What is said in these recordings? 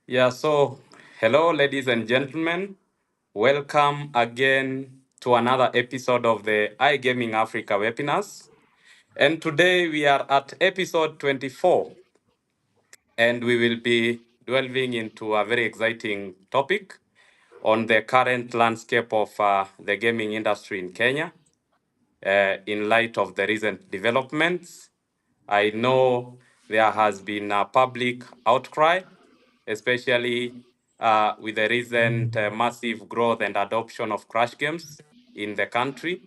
Hello, ladies and gentlemen. Welcome again to another episode of the iGaming Africa webinars. And today we are at episode 24, and we will be delving into a very exciting topic on the current landscape of the gaming industry in Kenya in light of the recent developments. I know there has been a public outcry, especially with the recent massive growth and adoption of crash games in the country.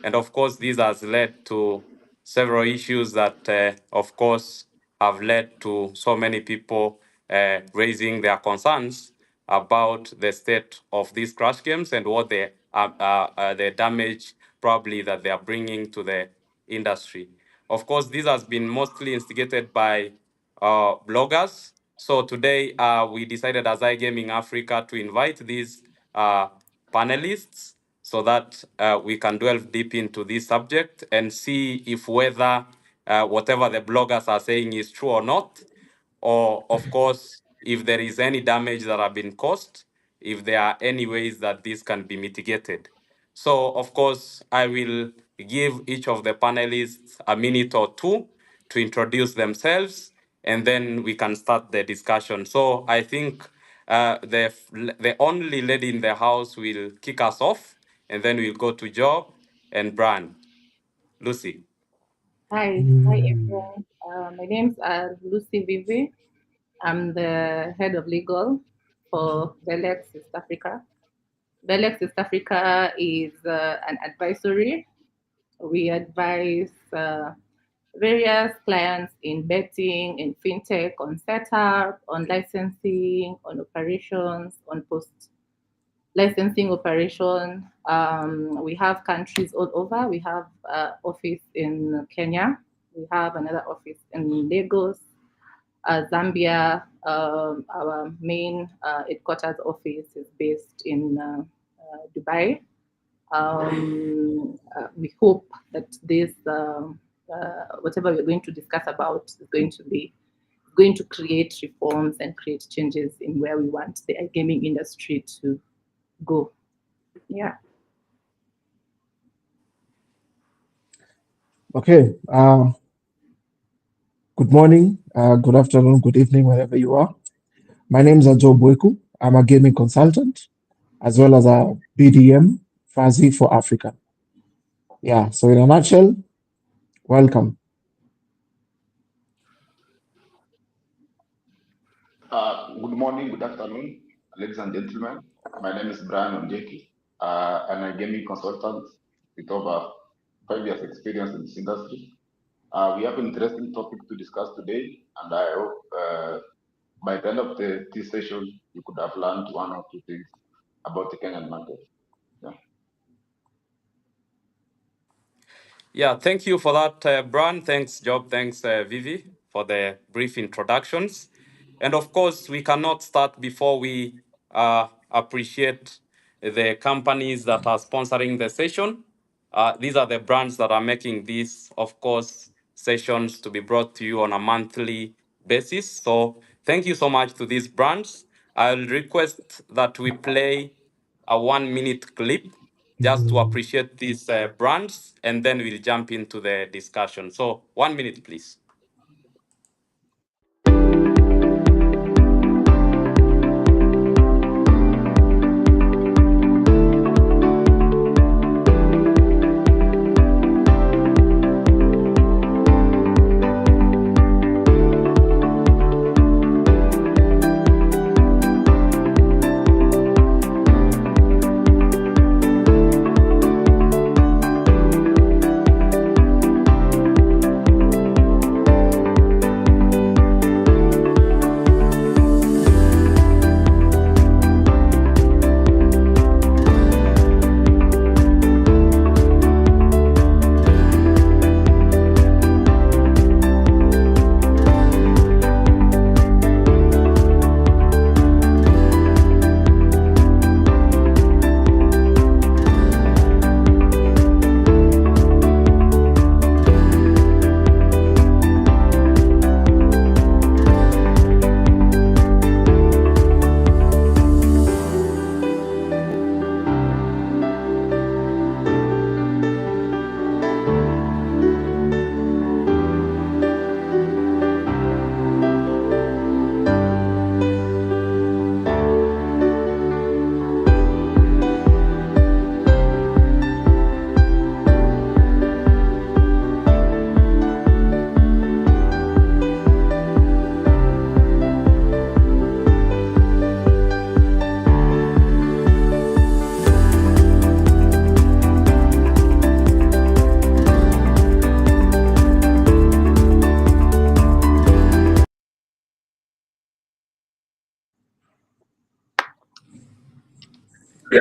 And of course, this has led to several issues that, of course, have led to so many people raising their concerns about the state of these crash games and what the damage probably that they are bringing to the industry. Of course, this has been mostly instigated by bloggers. So today we decided as iGaming Africa to invite these panelists so that we can delve deep into this subject and see if whether whatever the bloggers are saying is true or not, or of course, if there is any damage that have been caused, if there are any ways that this can be mitigated. So, of course, I will give each of the panelists a minute or two to introduce themselves, and then we can start the discussion. So, I think the only lady in the house will kick us off, and then we'll go to Job and Brian. Lucy. Hi everyone. My name's Lucy Vivi. I'm the head of legal for Belex East Africa. Belex East Africa is an advisory. We advise various clients in betting, in fintech, on setup, on licensing, on operations, on post licensing operation. We have countries all over. We have office in Kenya. We have another office in Lagos, Zambia. Our main headquarters office is based in Dubai. We hope that this, whatever we're going to discuss about, is going to create reforms and create changes in where we want the gaming industry to go. Yeah. Okay. Good morning, good afternoon, good evening, wherever you are. My name is Joe Boyku. I'm a gaming consultant as well as a BDM, Fazi for Africa. Yeah, so in a nutshell, welcome. Good morning, good afternoon, ladies and gentlemen. My name is Brian Onjeki. I'm a gaming consultant with over 5 years experience in this industry. We have an interesting topic to discuss today, and I hope by the end of this session, you could have learned one or two things about the Kenyan market. Yeah, thank you for that, Brian. Thanks, Job. Thanks, Vivi, for the brief introductions. And of course, we cannot start before we appreciate the companies that are sponsoring the session. These are the brands that are making these, of course, sessions to be brought to you on a monthly basis. So thank you so much to these brands. I'll request that we play a 1 minute clip just to appreciate these brands, and then we'll jump into the discussion. So 1 minute, please.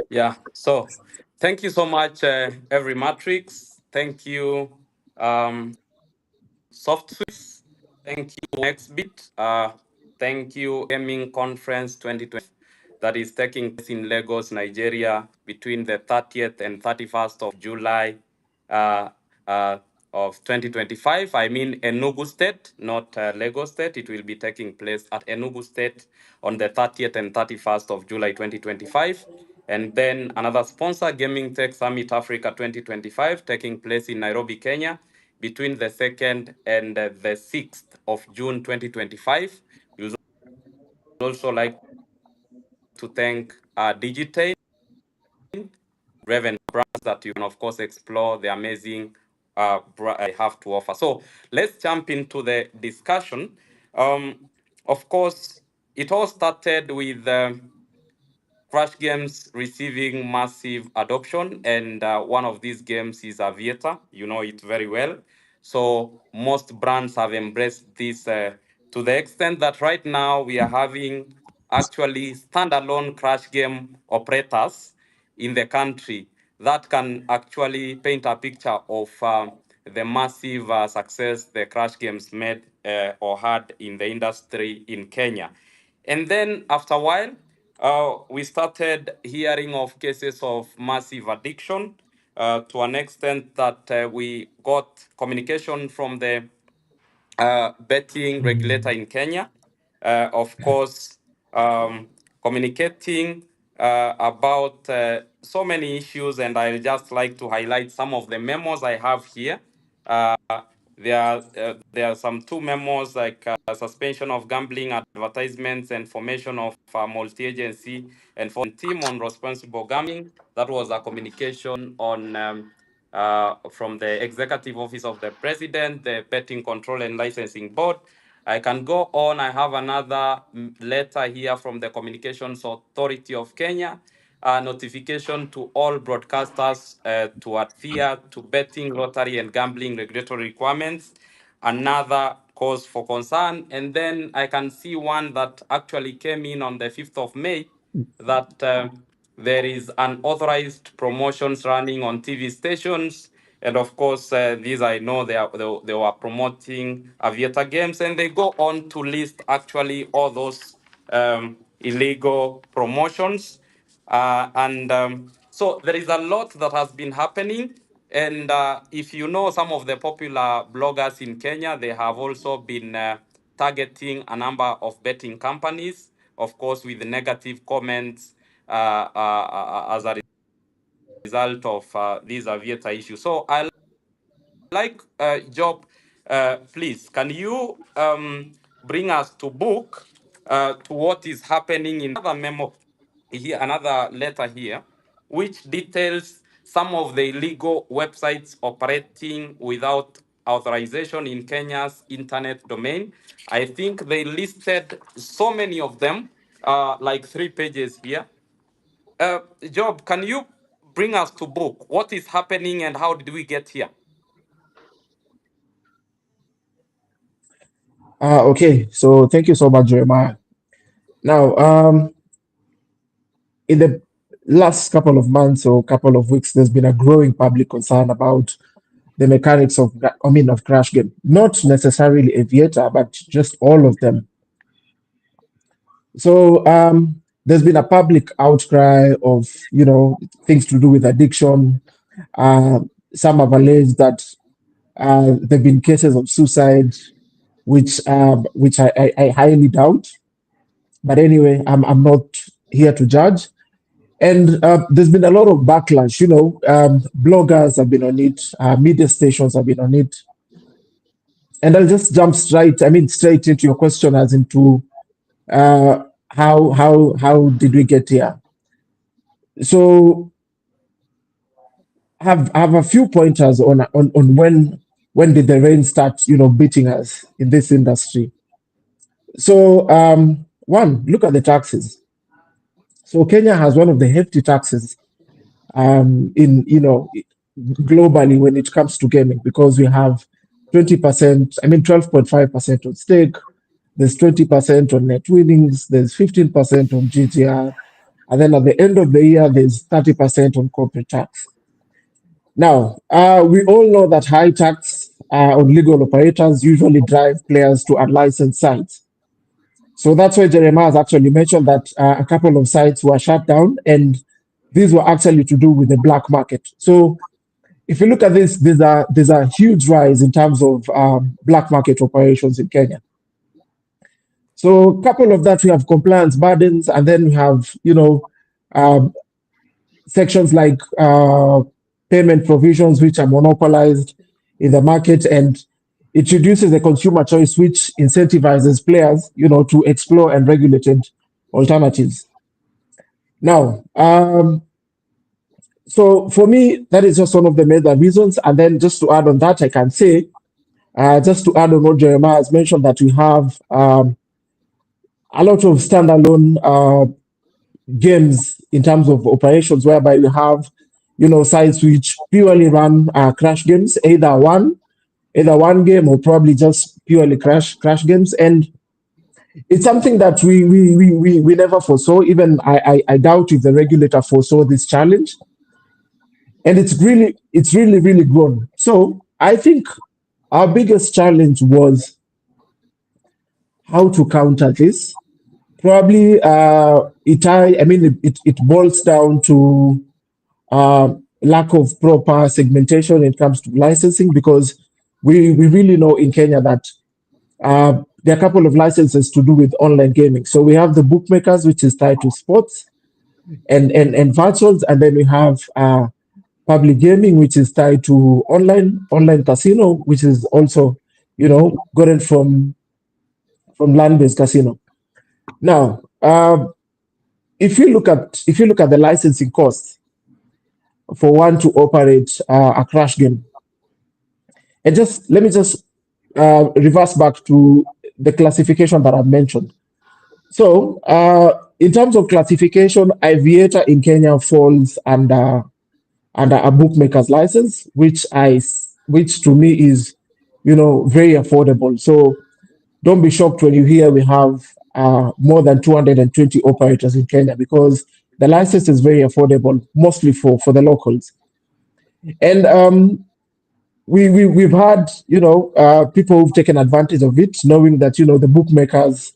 Yeah. So thank you so much, every matrix. Thank you, soft suites. Thank you, next bit. Thank you, gaming conference 2020 that is taking place in Lagos, Nigeria, between the 30th and 31st of July, uh, uh, of 2025. I mean Enugu State, not Lagos State. It will be taking place at Enugu State on the 30th and 31st of July 2025. And then another sponsor, Gaming Tech Summit Africa 2025, taking place in Nairobi, Kenya, between the 2nd and the 6th of June 2025. We would also like to thank Digital, Reven brands that you can, of course, explore the amazing I have to offer. So let's jump into the discussion. Of course, it all started with Crash games receiving massive adoption, and one of these games is Aviator. You know it very well. So most brands have embraced this to the extent that right now we are having actually standalone Crash game operators in the country that can actually paint a picture of the massive success the Crash games made or had in the industry in Kenya. And then after a while, we started hearing of cases of massive addiction to an extent that we got communication from the betting regulator in Kenya. Of course, communicating about so many issues, and I'll just like to highlight some of the memos I have here. Uh, there are some two memos like suspension of gambling advertisements and formation of a multi-agency and team on responsible gambling. That was a communication on from the Executive Office of the President, the Betting Control and Licensing Board. I can go on. I have another letter here from the Communications Authority of Kenya, a notification to all broadcasters to adhere to betting, lottery, and gambling regulatory requirements. Another cause for concern. And then I can see one that actually came in on the 5th of May that there is unauthorized promotions running on TV stations. And of course, these I know they were promoting Aviator games, and they go on to list actually all those illegal promotions. And so there is a lot that has been happening. And if you know some of the popular bloggers in Kenya, they have also been targeting a number of betting companies, of course, with negative comments as a result of these Aviator issues. So I like Job, please, can you bring us to book to what is happening in another memo here, another letter here, which details some of the illegal websites operating without authorization in Kenya's internet domain. I think they listed so many of them, like 3 pages here. Job, can you bring us to book what is happening and how did we get here? Okay, so thank you so much, Jeremiah. Now, in the last couple of months or couple of weeks, there's been a growing public concern about the mechanics of, of Crash Game. Not necessarily Aviator, but just all of them. So there's been a public outcry of, things to do with addiction. Some have alleged that there've been cases of suicide, which I highly doubt. But anyway, I'm not here to judge. And there's been a lot of backlash. Bloggers have been on it, media stations have been on it. And I'll just jump straight into your question as into how did we get here? So have a few pointers on when did the rain start, beating us in this industry. So one, look at the taxes. So Kenya has one of the hefty taxes in globally when it comes to gaming, because we have 20%, 12.5% on stake, there's 20% on net winnings, there's 15% on GTR, And then at the end of the year, there's 30% on corporate tax. Now, we all know that high tax on legal operators usually drive players to unlicensed sites. So that's why Jeremiah has actually mentioned that a couple of sites were shut down, and these were actually to do with the black market. So if you look at this, there's a huge rise in terms of black market operations in Kenya. So a couple of that, we have compliance burdens, and then we have, um, sections like payment provisions, which are monopolized in the market, and it reduces the consumer choice, which incentivizes players, to explore and regulated alternatives. Now, so for me, that is just one of the major reasons. And then just to add on that, I can say, just to add on what Jeremiah has mentioned, that we have a lot of standalone games in terms of operations, whereby you have, sites which purely run crash games, either one game or probably just purely crash games. And it's something that we never foresaw. Even I doubt if the regulator foresaw this challenge. And it's really grown. So I think our biggest challenge was how to counter this. Probably it boils down to lack of proper segmentation when it comes to licensing, because we really know in Kenya that there are a couple of licenses to do with online gaming. So we have the bookmakers, which is tied to sports and virtuals, and then we have public gaming, which is tied to online casino, which is also, gotten from land-based casino. Now, if you look at the licensing costs for one to operate a crash game, and just let me just reverse back to the classification that I've mentioned. So, in terms of classification, Aviator in Kenya falls under a bookmaker's license, which to me is, very affordable. So don't be shocked when you hear we have more than 220 operators in Kenya, because the license is very affordable, mostly for the locals. And we've had, people who've taken advantage of it, knowing that, the bookmakers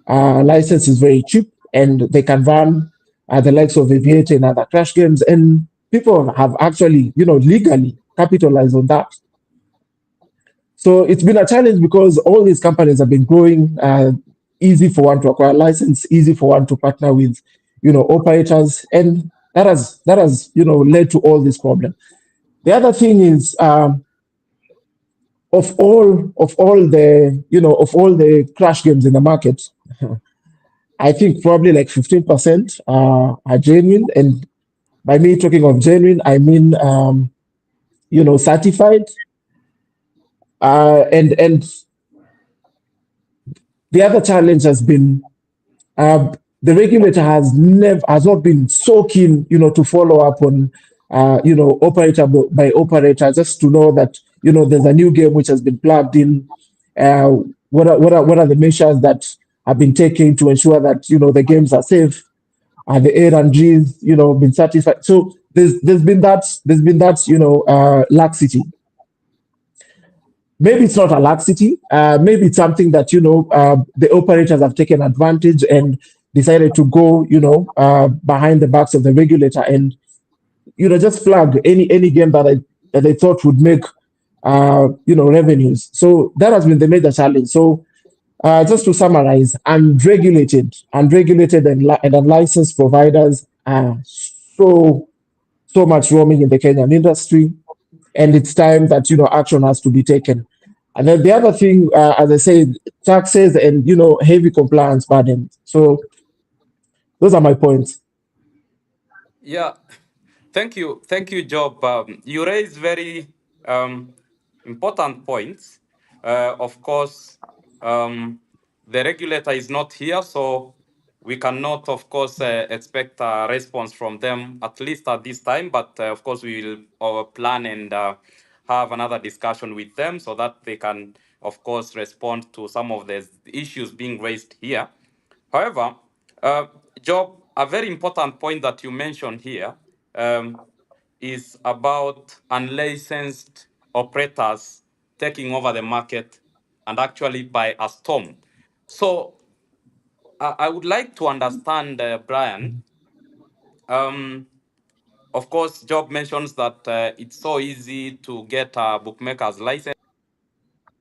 license is very cheap, and they can run the likes of Aviator and other crash games, and people have actually, legally capitalized on that. So it's been a challenge because all these companies have been growing. Easy for one to acquire a license, easy for one to partner with, operators, and that has led to all this problem. The other thing is, of all the crash games in the market, I think probably like 15% are genuine. And by me talking of genuine, I mean, certified. And the other challenge has been, the regulator has not been so keen, to follow up on, operator by operator, just to know that, there's a new game which has been plugged in. Uh, what are the measures that have been taken to ensure that, the games are safe? Are the A&Gs, been certified? So there's been that laxity. Maybe it's not a laxity. Maybe it's something that, the operators have taken advantage and decided to go, behind the backs of the regulator, and, just flag any game that they thought would make revenues. So that has been the major challenge. So just to summarize, unregulated and unlicensed providers are so much roaming in the Kenyan industry, and it's time that, action has to be taken. And then the other thing, as I said, taxes and, heavy compliance burden. So those are my points. Yeah, thank you, Job. You raise very important points. Of course, the regulator is not here, so we cannot, of course, expect a response from them, at least at this time. But of course, we will plan and have another discussion with them so that they can, of course, respond to some of the issues being raised here. However, Job, a very important point that you mentioned here is about unlicensed operators taking over the market and actually by a storm. So I would like to understand, Brian. Of course, Job mentions that it's so easy to get a bookmaker's license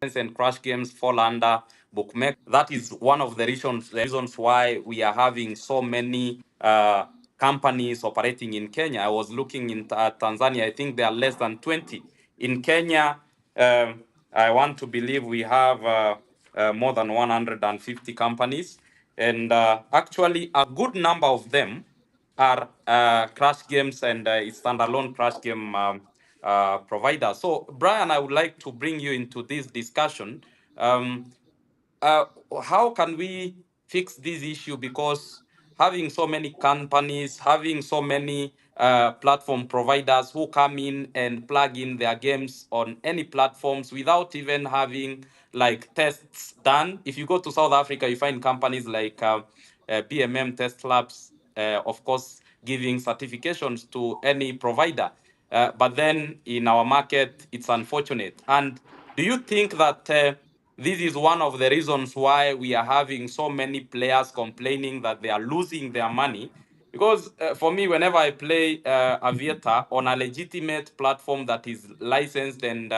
and crash games fall under bookmaker. That is one of the reasons why we are having so many companies operating in Kenya. I was looking in Tanzania. I think there are less than 20. In Kenya, I want to believe we have more than 150 companies. And actually, a good number of them are crash games and standalone crash game provider. So, Brian, I would like to bring you into this discussion. Um, uh, how can we fix this issue? Because having so many companies, having so many platform providers who come in and plug in their games on any platforms without even having like tests done. If you go to South Africa, you find companies like BMM Test Labs, of course, giving certifications to any provider. But then in our market, it's unfortunate. And do you think that this is one of the reasons why we are having so many players complaining that they are losing their money? Because for me, whenever I play Aviator on a legitimate platform that is licensed and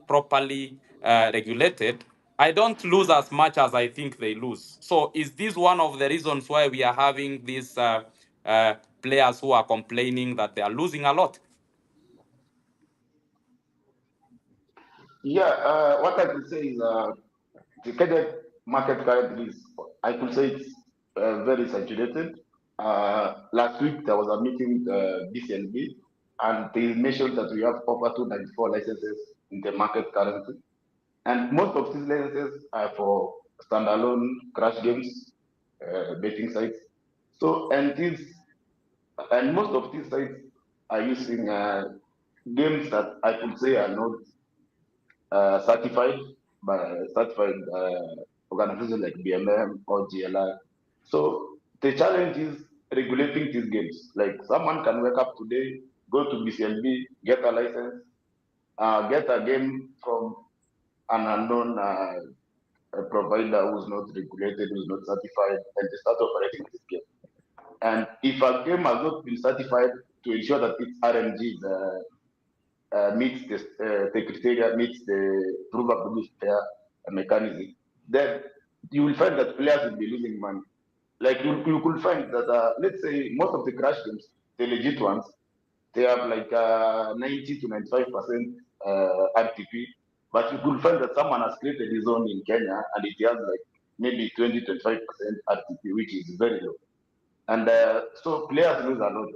properly regulated, I don't lose as much as I think they lose. So is this one of the reasons why we are having these players who are complaining that they are losing a lot? Yeah, what I could say is the Kenya market currently is, I could say it's very saturated. Last week there was a meeting with BCNB, and they mentioned that we have over 294 licenses in the market currently. And most of these licenses are for standalone crash games, betting sites. So, and most of these sites are using games that I could say are not certified by certified organizations like BMM or GLI. So the challenge is regulating these games. Like someone can wake up today, go to BCNB, get a license, get a game from an unknown provider who's not regulated, who's not certified, and they start operating this game. And if a game has not been certified to ensure that its RMG meets the criteria, meets the probability fair mechanism, then you will find that players will be losing money. Like you could find that, let's say, most of the crash games, the legit ones, they have like 90 to 95% RTP, but you could find that someone has created his own in Kenya and it has like maybe 20 to 25% RTP, which is very low. And so players lose a lot.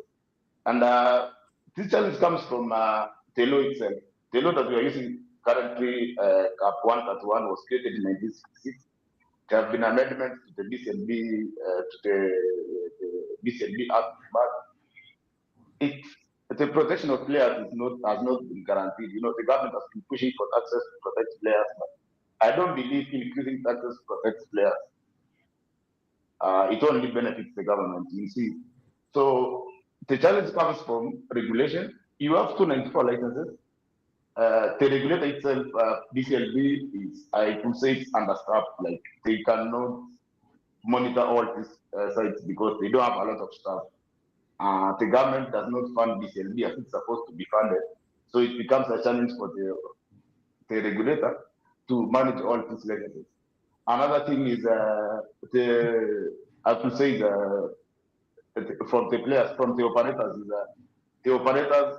And this challenge comes from the law itself. The law that we are using currently, CAP 131, was created in 1966. There have been amendments to the BCNB, the BCNB Act, but it, the protection of players has not been guaranteed. You know, the government has been pushing for taxes to protect players, but I don't believe increasing taxes protects players. It only benefits the government, you see. So the challenge comes from regulation. You have 294 licenses. The regulator itself, BCLB, is, I could say, it's understaffed. Like they cannot monitor all these sites because they don't have a lot of staff. The government does not fund BCLB as it's supposed to be funded, so it becomes a challenge for the regulator to manage all these licenses. Another thing is the I could say from the players, from the operators, is the operators,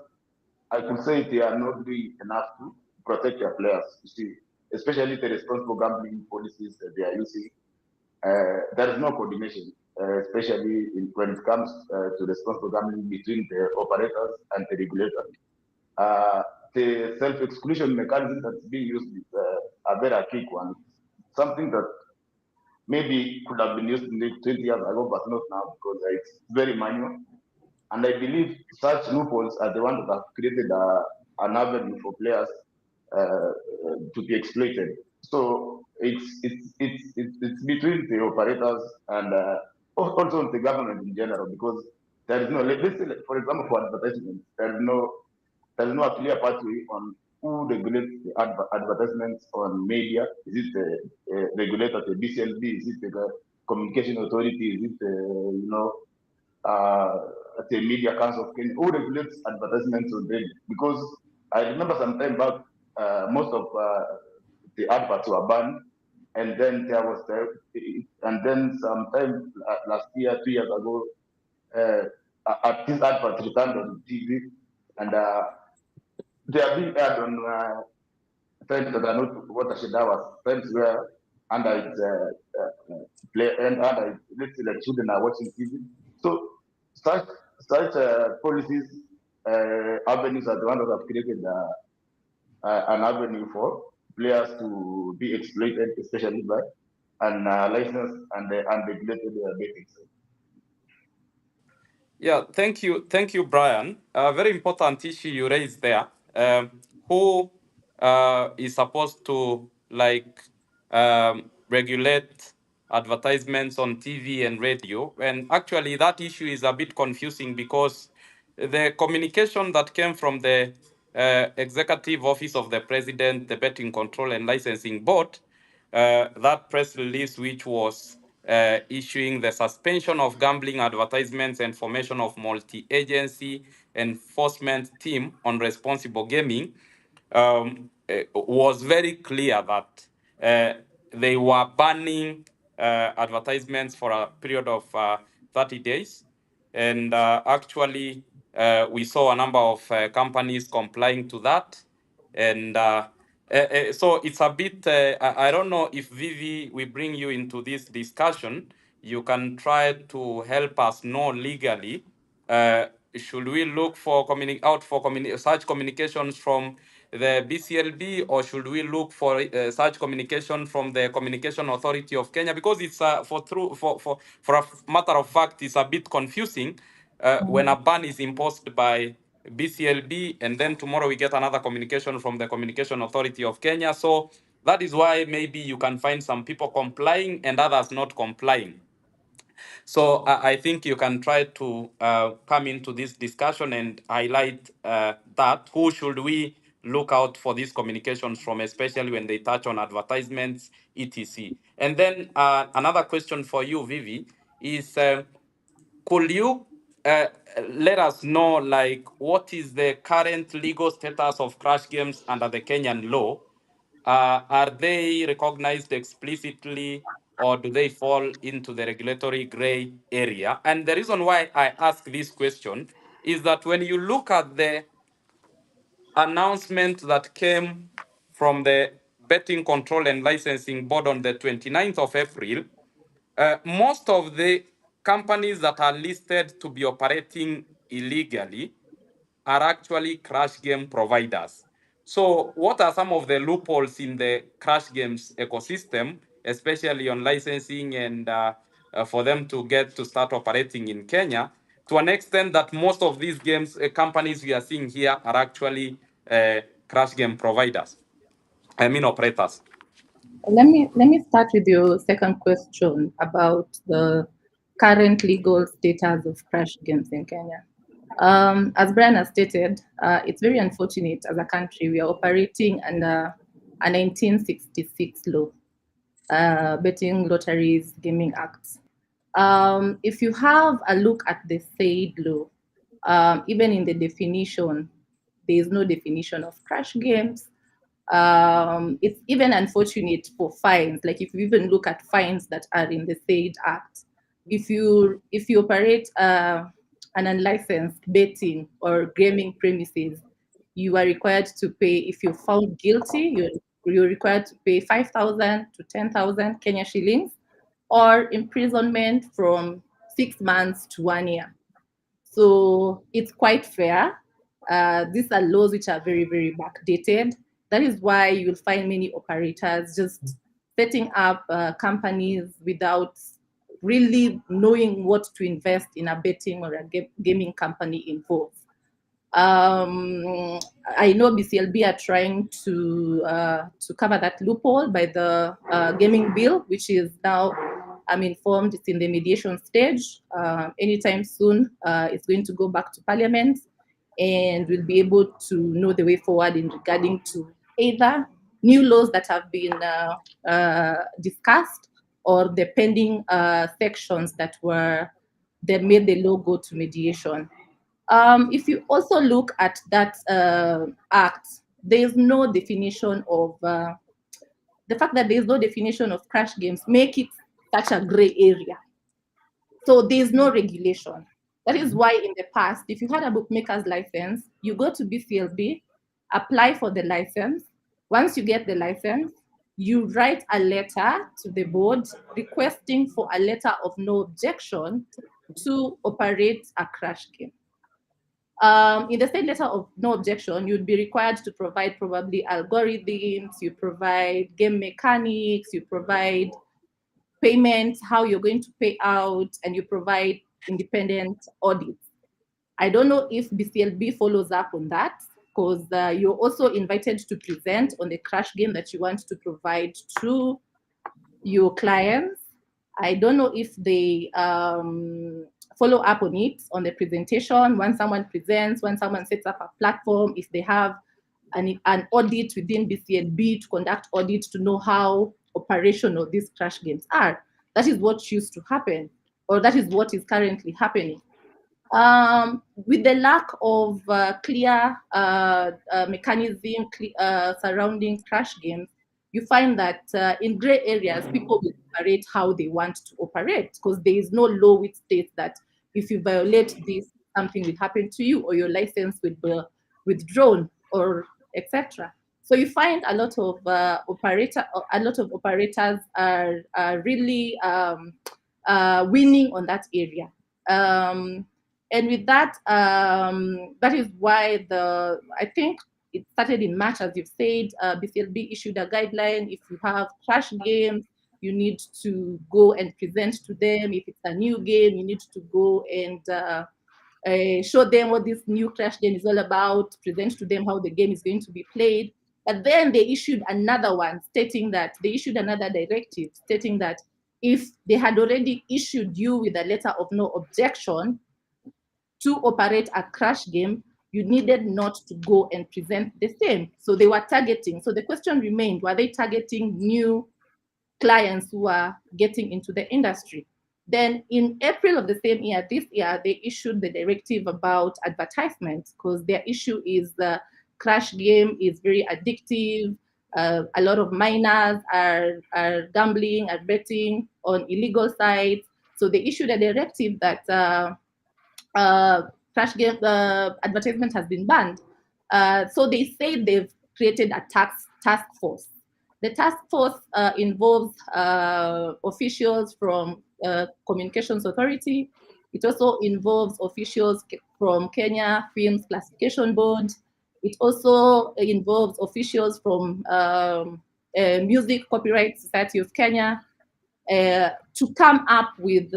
I could say they are not doing enough to protect their players. You see, especially the responsible gambling policies that they are using. There is no coordination, especially when it comes to responsible gambling between the operators and the regulator. Uh, the self-exclusion mechanism that's being used is a very archaic one, something that maybe could have been used 20 years ago, but not now because it's very manual. And I believe such loopholes are the ones that have created an avenue for players to be exploited. So it's between the operators and also on the government in general, because there is no, let's say, for example, for advertisements, there is no clear pathway on who regulates the advertisements on media. Is it the regulator, the BCLB? Is it the communication authority? Is it uh, the media council of Kenya? Who regulates advertisements on radio? Because I remember some time back, most of the adverts were banned, and then there was and then sometime last year, 2 years ago, these adverts returned on TV, and they are being aired on times that are not watershed hours, times where under its play and under its, let's say, like children are watching TV. So such policies, avenues are the ones that have created an avenue for players to be exploited, especially by unlicensed and unregulated betting. Yeah, thank you, Brian. A very important issue you raised there. Who is supposed to regulate advertisements on TV and radio? And actually, that issue is a bit confusing because the communication that came from the Executive Office of the President, the Betting Control and Licensing Board, that press release, which was issuing the suspension of gambling advertisements and formation of multi-agency enforcement team on responsible gaming, was very clear that they were banning advertisements for a period of 30 days. And actually, we saw a number of companies complying to that. And so it's a bit, I don't know if Vivi, we bring you into this discussion, you can try to help us know legally, should we look for such communications from the BCLB, or should we look for such communication from the Communication Authority of Kenya? Because it's for a matter of fact, it's a bit confusing when a ban is imposed by BCLB, and then tomorrow we get another communication from the Communication Authority of Kenya. So that is why maybe you can find some people complying and others not complying. So I think you can try to come into this discussion and highlight that. Who should we look out for these communications from, especially when they touch on advertisements, etc. And then another question for you, Vivi, is could you let us know, like, what is the current legal status of crash games under the Kenyan law? Are they recognized explicitly, or do they fall into the regulatory gray area? And the reason why I ask this question is that when you look at the announcement that came from the Betting Control and Licensing Board on the 29th of April, most of the companies that are listed to be operating illegally are actually crash game providers. So what are some of the loopholes in the crash games ecosystem, especially on licensing and for them to get to start operating in Kenya, to an extent that most of these games companies we are seeing here are actually crash game providers, operators? Let me start with your second question about the current legal status of crash games in Kenya. As Brian has stated, it's very unfortunate as a country we are operating under a 1966 law, Betting Lotteries Gaming Act. If you have a look at the said law, even in the definition, there is no definition of crash games. It's even unfortunate for fines. Like if you even look at fines that are in the said act, if you operate an unlicensed betting or gaming premises, you are required to pay. If you're found guilty, you're required to pay 5,000 to 10,000 Kenya shillings, or imprisonment from 6 months to 1 year. So it's quite fair. These are laws which are very, very backdated. That is why you'll find many operators just setting up companies without really knowing what to invest in a betting or a gaming company involved. I know BCLB are trying to cover that loophole by the gaming bill, which is now I'm informed it's in the mediation stage. Anytime soon, it's going to go back to Parliament, and we'll be able to know the way forward in regarding to either new laws that have been discussed or the pending sections that made the law go to mediation. If you also look at that act, there is no definition of the fact that there is no definition of crash games make it such a gray area. So there is no regulation. That is why in the past, if you had a bookmaker's license, you go to BCLB, apply for the license. Once you get the license, you write a letter to the board requesting for a letter of no objection to operate a crash game. In the same letter of no objection, you'd be required to provide probably algorithms, you provide game mechanics, you provide payments, how you're going to pay out, and you provide independent audits. I don't know if BCLB follows up on that, because you're also invited to present on the crash game that you want to provide to your clients. I don't know if they follow up on it on the presentation, when someone presents, when someone sets up a platform, if they have an audit within BCLB to conduct audits to know how operational these crash games are. That is what used to happen, or that is what is currently happening. With the lack of clear mechanism surrounding crash games, you find that in gray areas, people will operate how they want to operate, because there is no law which states that if you violate this, something will happen to you, or your license will be withdrawn, or etc. So you find a lot of operators are really winning on that area. And with that, that is why I think it started in March, as you've said. BCLB issued a guideline. If you have crash games, you need to go and present to them. If it's a new game, you need to go and show them what this new crash game is all about, present to them how the game is going to be played. But then they issued another one stating that they issued another directive stating that if they had already issued you with a letter of no objection to operate a crash game, you needed not to go and present the same. So they were targeting. So the question remained, were they targeting new clients who are getting into the industry? Then in April of the same year, this year, they issued the directive about advertisements, because their issue is the crash game is very addictive. A lot of minors are gambling, are betting on illegal sites. So they issued a directive that crash game advertisement has been banned. So they say they've created a task force. The task force involves officials from Communications Authority. It also involves officials from Kenya Films Classification Board. It also involves officials from Music Copyright Society of Kenya, to come up with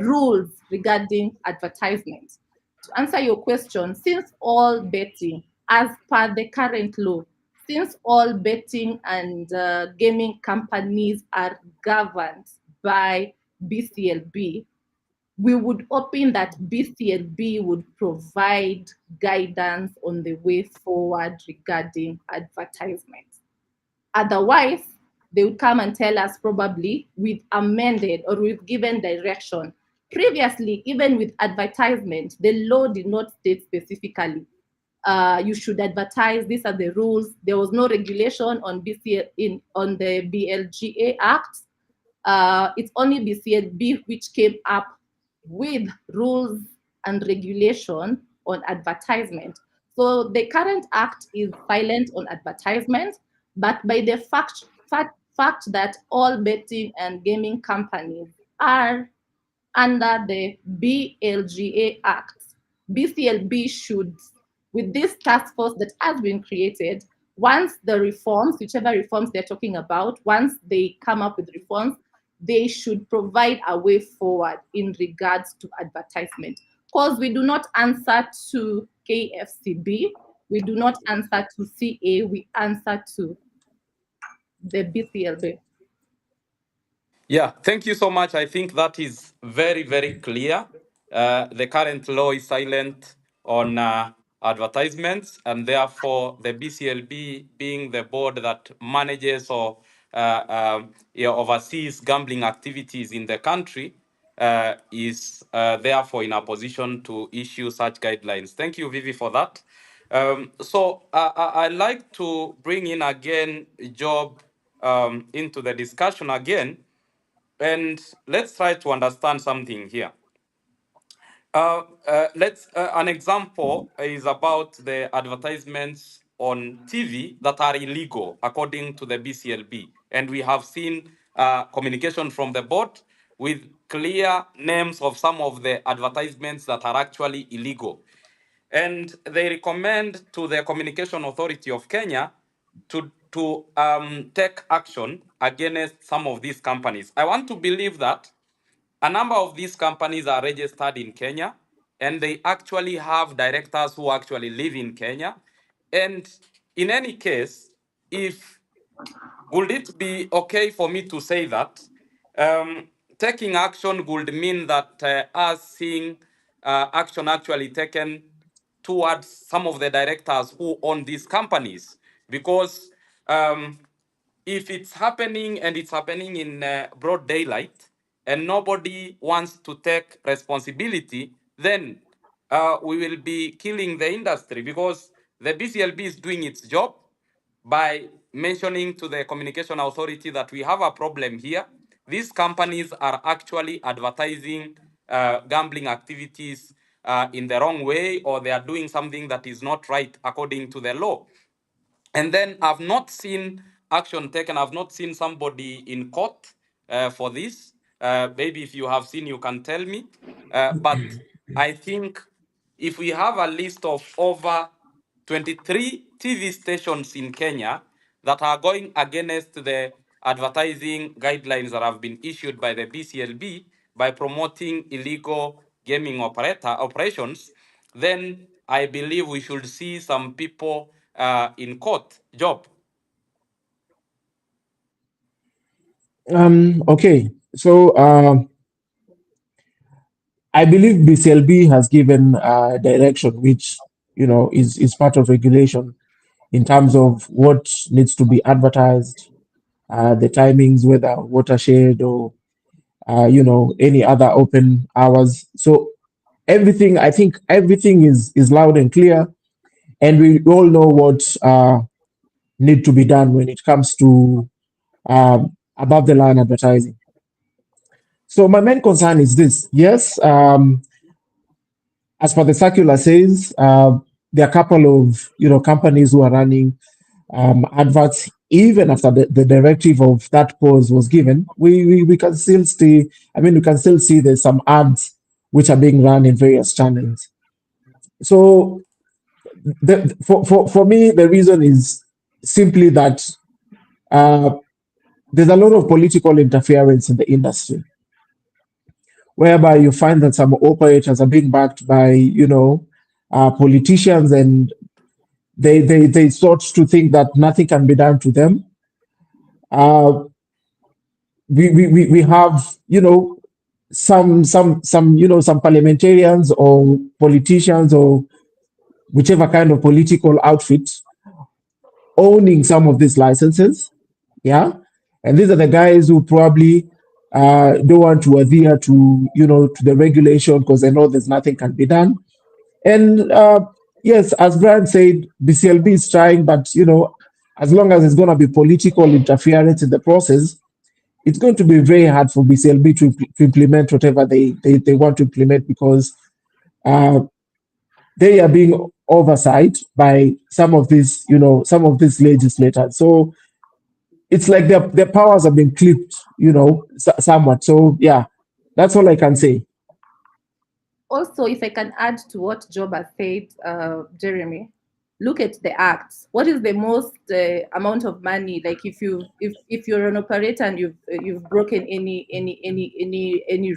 rules regarding advertisements. To answer your question, since all betting, as per the current law, since all betting and gaming companies are governed by BCLB, we would open that BCLB would provide guidance on the way forward regarding advertisements. Otherwise, they would come and tell us probably we've amended or we've given direction. Previously, even with advertisement, the law did not state specifically you should advertise. These are the rules. There was no regulation on on the BLGA Act. It's only BCLB which came up with rules and regulation on advertisement. So the current act is silent on advertisement, but by the fact that all betting and gaming companies are under the BLGA Act, BCLB should, with this task force that has been created, once the reforms, whichever reforms they're talking about, once they come up with reforms, they should provide a way forward in regards to advertisement. Because we do not answer to KFCB, we do not answer to CA, we answer to the BCLB. Yeah, thank you so much. I think that is very, very clear. The current law is silent on advertisements, and therefore the BCLB, being the board that manages or oversees gambling activities in the country, is therefore in a position to issue such guidelines. Thank you, Vivi, for that. I'd like to bring in again Job into the discussion again, and let's try to understand something here. Let's An example is about the advertisements on TV that are illegal according to the BCLB, and we have seen communication from the board with clear names of some of the advertisements that are actually illegal, and they recommend to the Communication Authority of Kenya to take action against some of these companies. I want to believe that a number of these companies are registered in Kenya, and they actually have directors who actually live in Kenya. And in any case, if would it be okay for me to say that taking action would mean that us seeing action actually taken towards some of the directors who own these companies? Because if it's happening and it's happening in broad daylight and nobody wants to take responsibility, then we will be killing the industry, because the BCLB is doing its job by mentioning to the Communication Authority that we have a problem here. These companies are actually advertising gambling activities in the wrong way, or they are doing something that is not right according to the law. And then I've not seen action taken. I've not seen somebody in court for this. Maybe if you have seen, you can tell me. But I think if we have a list of over 23 TV stations in Kenya that are going against the advertising guidelines that have been issued by the BCLB by promoting illegal gaming operations, then I believe we should see some people in court. Job. Okay, so I believe BCLB has given direction, which is part of regulation in terms of what needs to be advertised, the timings, whether watershed or any other open hours. So everything, I think, everything is loud and clear, and we all know what need to be done when it comes to above the line advertising. So my main concern is this: yes, as per the circular says, there are a couple of companies who are running adverts even after the directive of that pause was given. We can still see. I mean, we can still see there's some ads which are being run in various channels. So for me, the reason is simply that there's a lot of political interference in the industry, whereby you find that some operators are being backed by politicians, and they sort to think that nothing can be done to them. We have some parliamentarians or politicians or whichever kind of political outfit owning some of these licenses, yeah, and these are the guys who probably don't want to adhere to the regulation because they know there's nothing can be done. And yes, as Brian said, BCLB is trying, but as long as it's going to be political interference in the process, it's going to be very hard for BCLB to implement whatever they want to implement, because they are being oversight by some of these legislators. So it's like their powers have been clipped, somewhat. So yeah, that's all I can say. Also, if I can add to what Job has said, Jeremy, look at the acts. What is the most amount of money? Like if you're an operator and you've broken any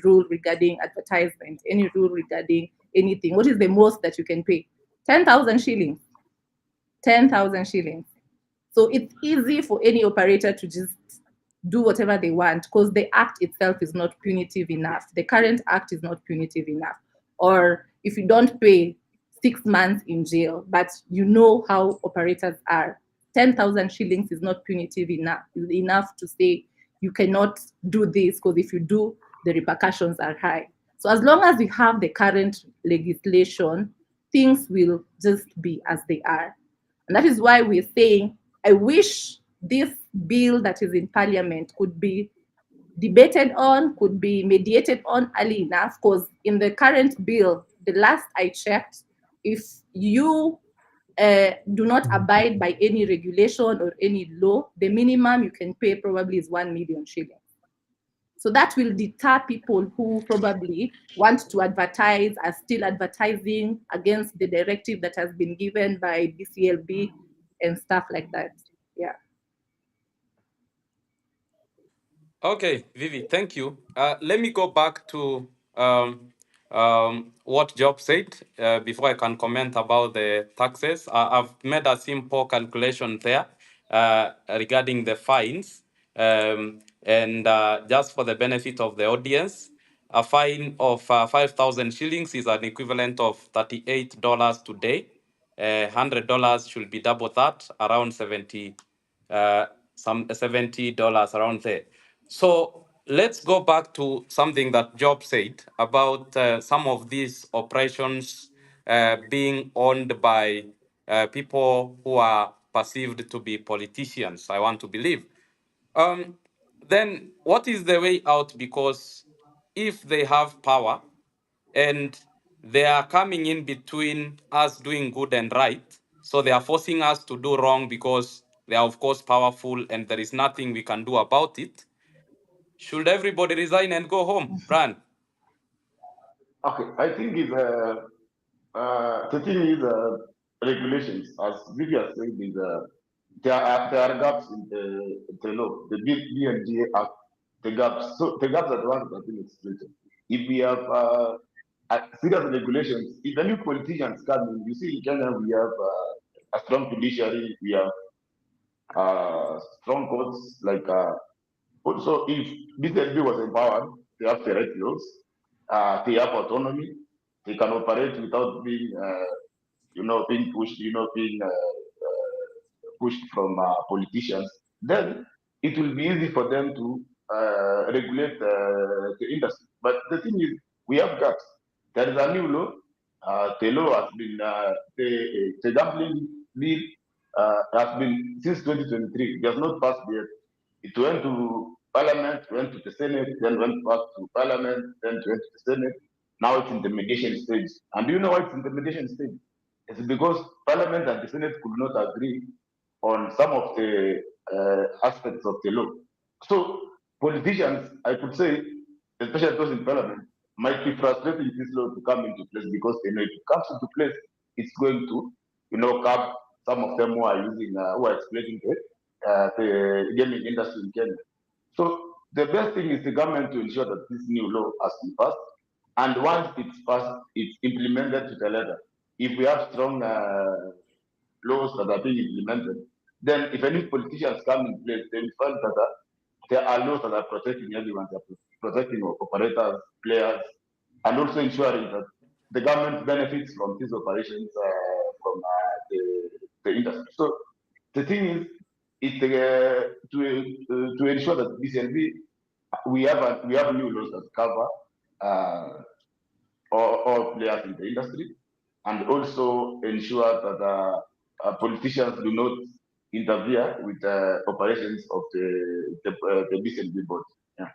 rule regarding advertisement, any rule regarding anything, what is the most that you can pay? 10,000 shillings. 10,000 shillings. So it's easy for any operator to just do whatever they want because the act itself is not punitive enough. The current act is not punitive enough. Or if you don't pay, 6 months in jail, but you know how operators are. 10,000 shillings is not punitive enough to say you cannot do this because if you do, the repercussions are high. So as long as we have the current legislation, things will just be as they are. And that is why we're saying, I wish this bill that is in parliament could be debated on, could be mediated on early enough, because in the current bill, the last I checked, if you do not abide by any regulation or any law, the minimum you can pay probably is 1 million shillings. So that will deter people who probably want to advertise, are still advertising against the directive that has been given by BCLB and stuff like that. Yeah. Okay, Vivi, thank you. Let me go back to what Job said before I can comment about the taxes. I've made a simple calculation there regarding the fines. And just for the benefit of the audience, a fine of 5,000 shillings is an equivalent of $38 today. $100 should be double that, around 70 some $70 around there. So let's go back to something that Job said about some of these operations being owned by people who are perceived to be politicians, I want to believe. Um, then what is the way out? Because if they have power and they are coming in between us doing good and right, so they are forcing us to do wrong because they are, of course, powerful and there is nothing we can do about it. Should everybody resign and go home, Brian? Okay, I think the thing is regulations, as Vivian said, is there are gaps in the law, the BNGA Act, the gaps. So the gaps are the ones that have been exploited. If we have serious regulations, if the new politicians come in, you see in Kenya we have a strong judiciary, we have strong courts. Like also, if BZB was empowered, they have the right laws, they have autonomy, they can operate without being, being pushed, being pushed from politicians. Then it will be easy for them to regulate the industry. But the thing is, we have gaps. There is a new law. The law has been the gambling bill has been since 2023. It has not passed yet. It went to Parliament, went to the Senate, then went back to Parliament, then went to the Senate. Now it's in the mediation stage. And do you know why it's in the mediation stage? It's because Parliament and the Senate could not agree on some of the aspects of the law. So politicians, I could say, especially those in Parliament, might be frustrating this law to come into place because they know if it comes into place, it's going to, curb some of them who are using, who are exploiting the gaming industry in Kenya. So the best thing is the government to ensure that this new law has been passed, and once it's passed, it's implemented to the letter. If we have strong laws that are being implemented, then if any politicians come in place, they will find that there are laws that are protecting everyone, they are protecting operators, players, and also ensuring that the government benefits from these operations from the industry. So the thing is, it's to ensure that BCNB we have new laws that cover all players in the industry, and also ensure that politicians do not interfere with the operations of the BCNB board. Yeah.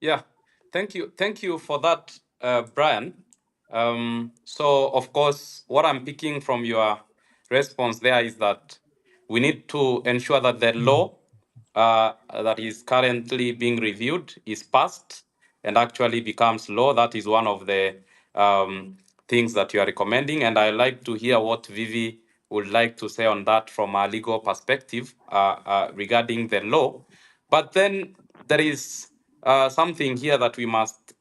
Yeah, thank you for that, Brian. So, of course, what I'm picking from your response there is that we need to ensure that the law that is currently being reviewed is passed and actually becomes law. That is one of the things that you are recommending, and I like to hear what Vivi would like to say on that from a legal perspective regarding the law. But then there is something here that we must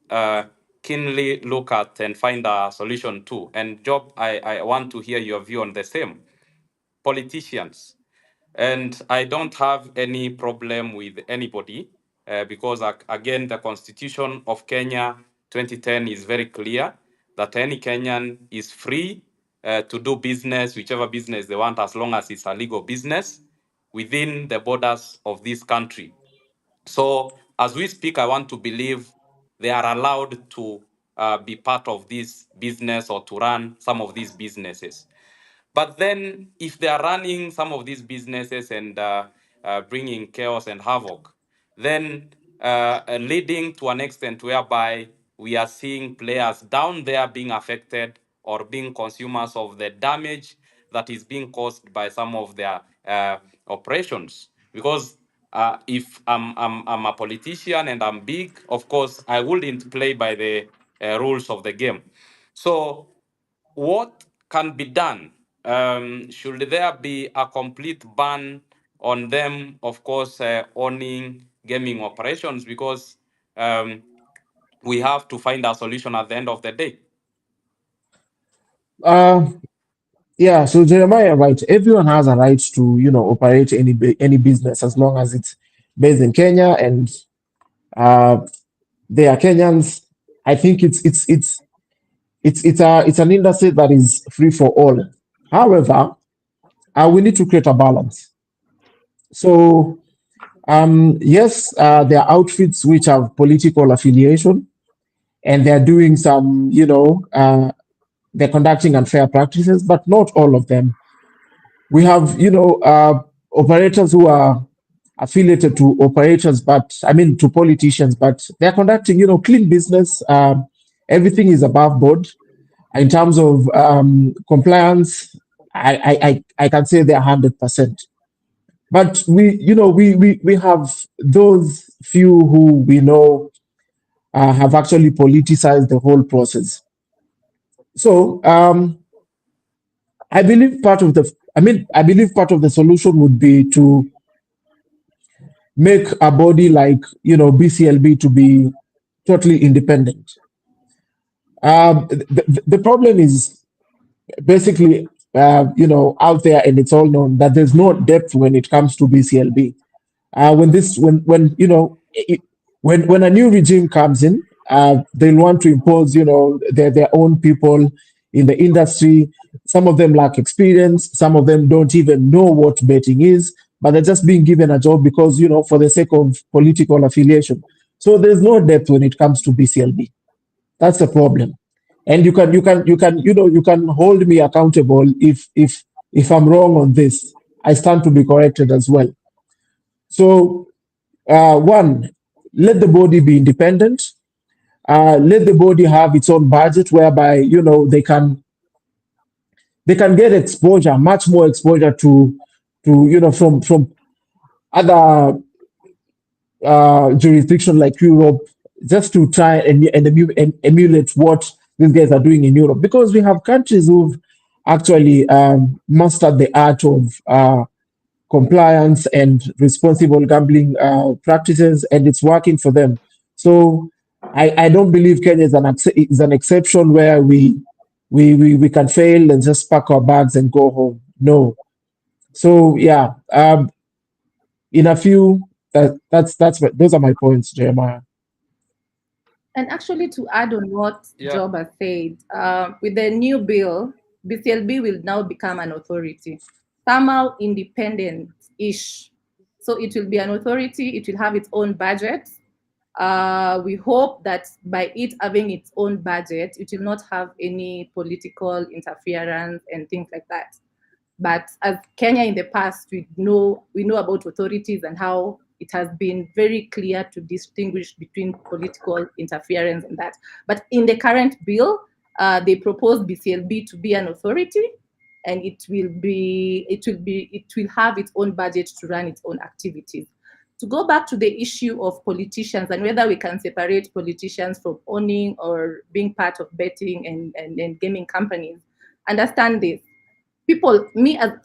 keenly look at and find a solution to. And Job, I want to hear your view on the same. Politicians. And I don't have any problem with anybody because, again, the Constitution of Kenya 2010 is very clear that any Kenyan is free to do business, whichever business they want, as long as it's a legal business within the borders of this country. So, as we speak, I want to believe they are allowed to be part of this business or to run some of these businesses. But then, if they are running some of these businesses and bringing chaos and havoc, then leading to an extent whereby we are seeing players down there being affected or being consumers of the damage that is being caused by some of their operations. Because if I'm a politician and I'm big, of course, I wouldn't play by the rules of the game. So, what can be done? Should there be a complete ban on them, of course, owning gaming operations? Because we have to find a solution at the end of the day. Uh, yeah, so Jeremiah, right? Everyone has a right to, operate any business as long as it's based in Kenya and uh, they are Kenyans. I think it's an industry that is free for all. However, we need to create a balance. So yes, there are outfits which have political affiliation, and they're doing some, they're conducting unfair practices, but not all of them. We have, operators who are affiliated to operators, but I mean to politicians, but they're conducting, clean business. Everything is above board in terms of compliance. I can say they're 100%. But we have those few who we know have actually politicized the whole process. So I believe part of the solution would be to make a body like BCLB to be totally independent. The problem is basically out there, and it's all known that there's no depth when it comes to BCLB. When a new regime comes in, they'll want to impose their own people in the industry. Some of them lack experience, some of them don't even know what betting is, but they're just being given a job because for the sake of political affiliation. So there's no depth when it comes to BCLB. That's the problem. And you can hold me accountable if I'm wrong on this. I stand to be corrected as well. So one, let the body be independent. Let the body have its own budget, whereby they can get exposure, much more exposure to from other jurisdiction like Europe, just to try and emulate what these guys are doing in Europe, because we have countries who've actually mastered the art of compliance and responsible gambling practices, and it's working for them. So I don't believe Kenya is an exception where we can fail and just pack our bags and go home. No. So yeah, in a few, those are my points, Jeremiah. And actually, to add on what Job has said, with the new bill, BCLB will now become an authority, somehow independent-ish. So it will be an authority. It will have its own budget. We hope that by it having its own budget, it will not have any political interference and things like that. But as Kenya in the past, we know about authorities and how it has been very clear to distinguish between political interference and that. But in the current bill, they propose BCLB to be an authority, and it will have its own budget to run its own activities. To go back to the issue of politicians and whether we can separate politicians from owning or being part of betting and gaming companies, understand this. People,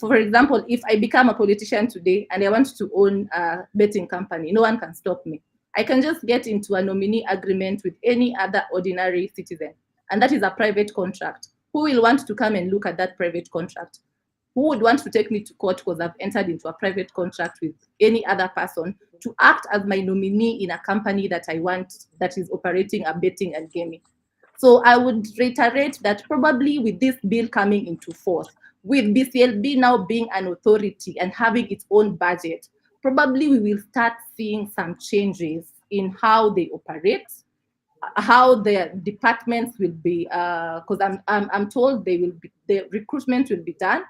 for example, if I become a politician today and I want to own a betting company, no one can stop me. I can just get into a nominee agreement with any other ordinary citizen, and that is a private contract. Who will want to come and look at that private contract? who would want to take me to court because I've entered into a private contract with any other person to act as my nominee in a company that I want, that is operating a betting and gaming. So I would reiterate that probably with this bill coming into force, with BCLB now being an authority and having its own budget, probably we will start seeing some changes in how they operate, how the departments will be, because I'm told the recruitment will be done.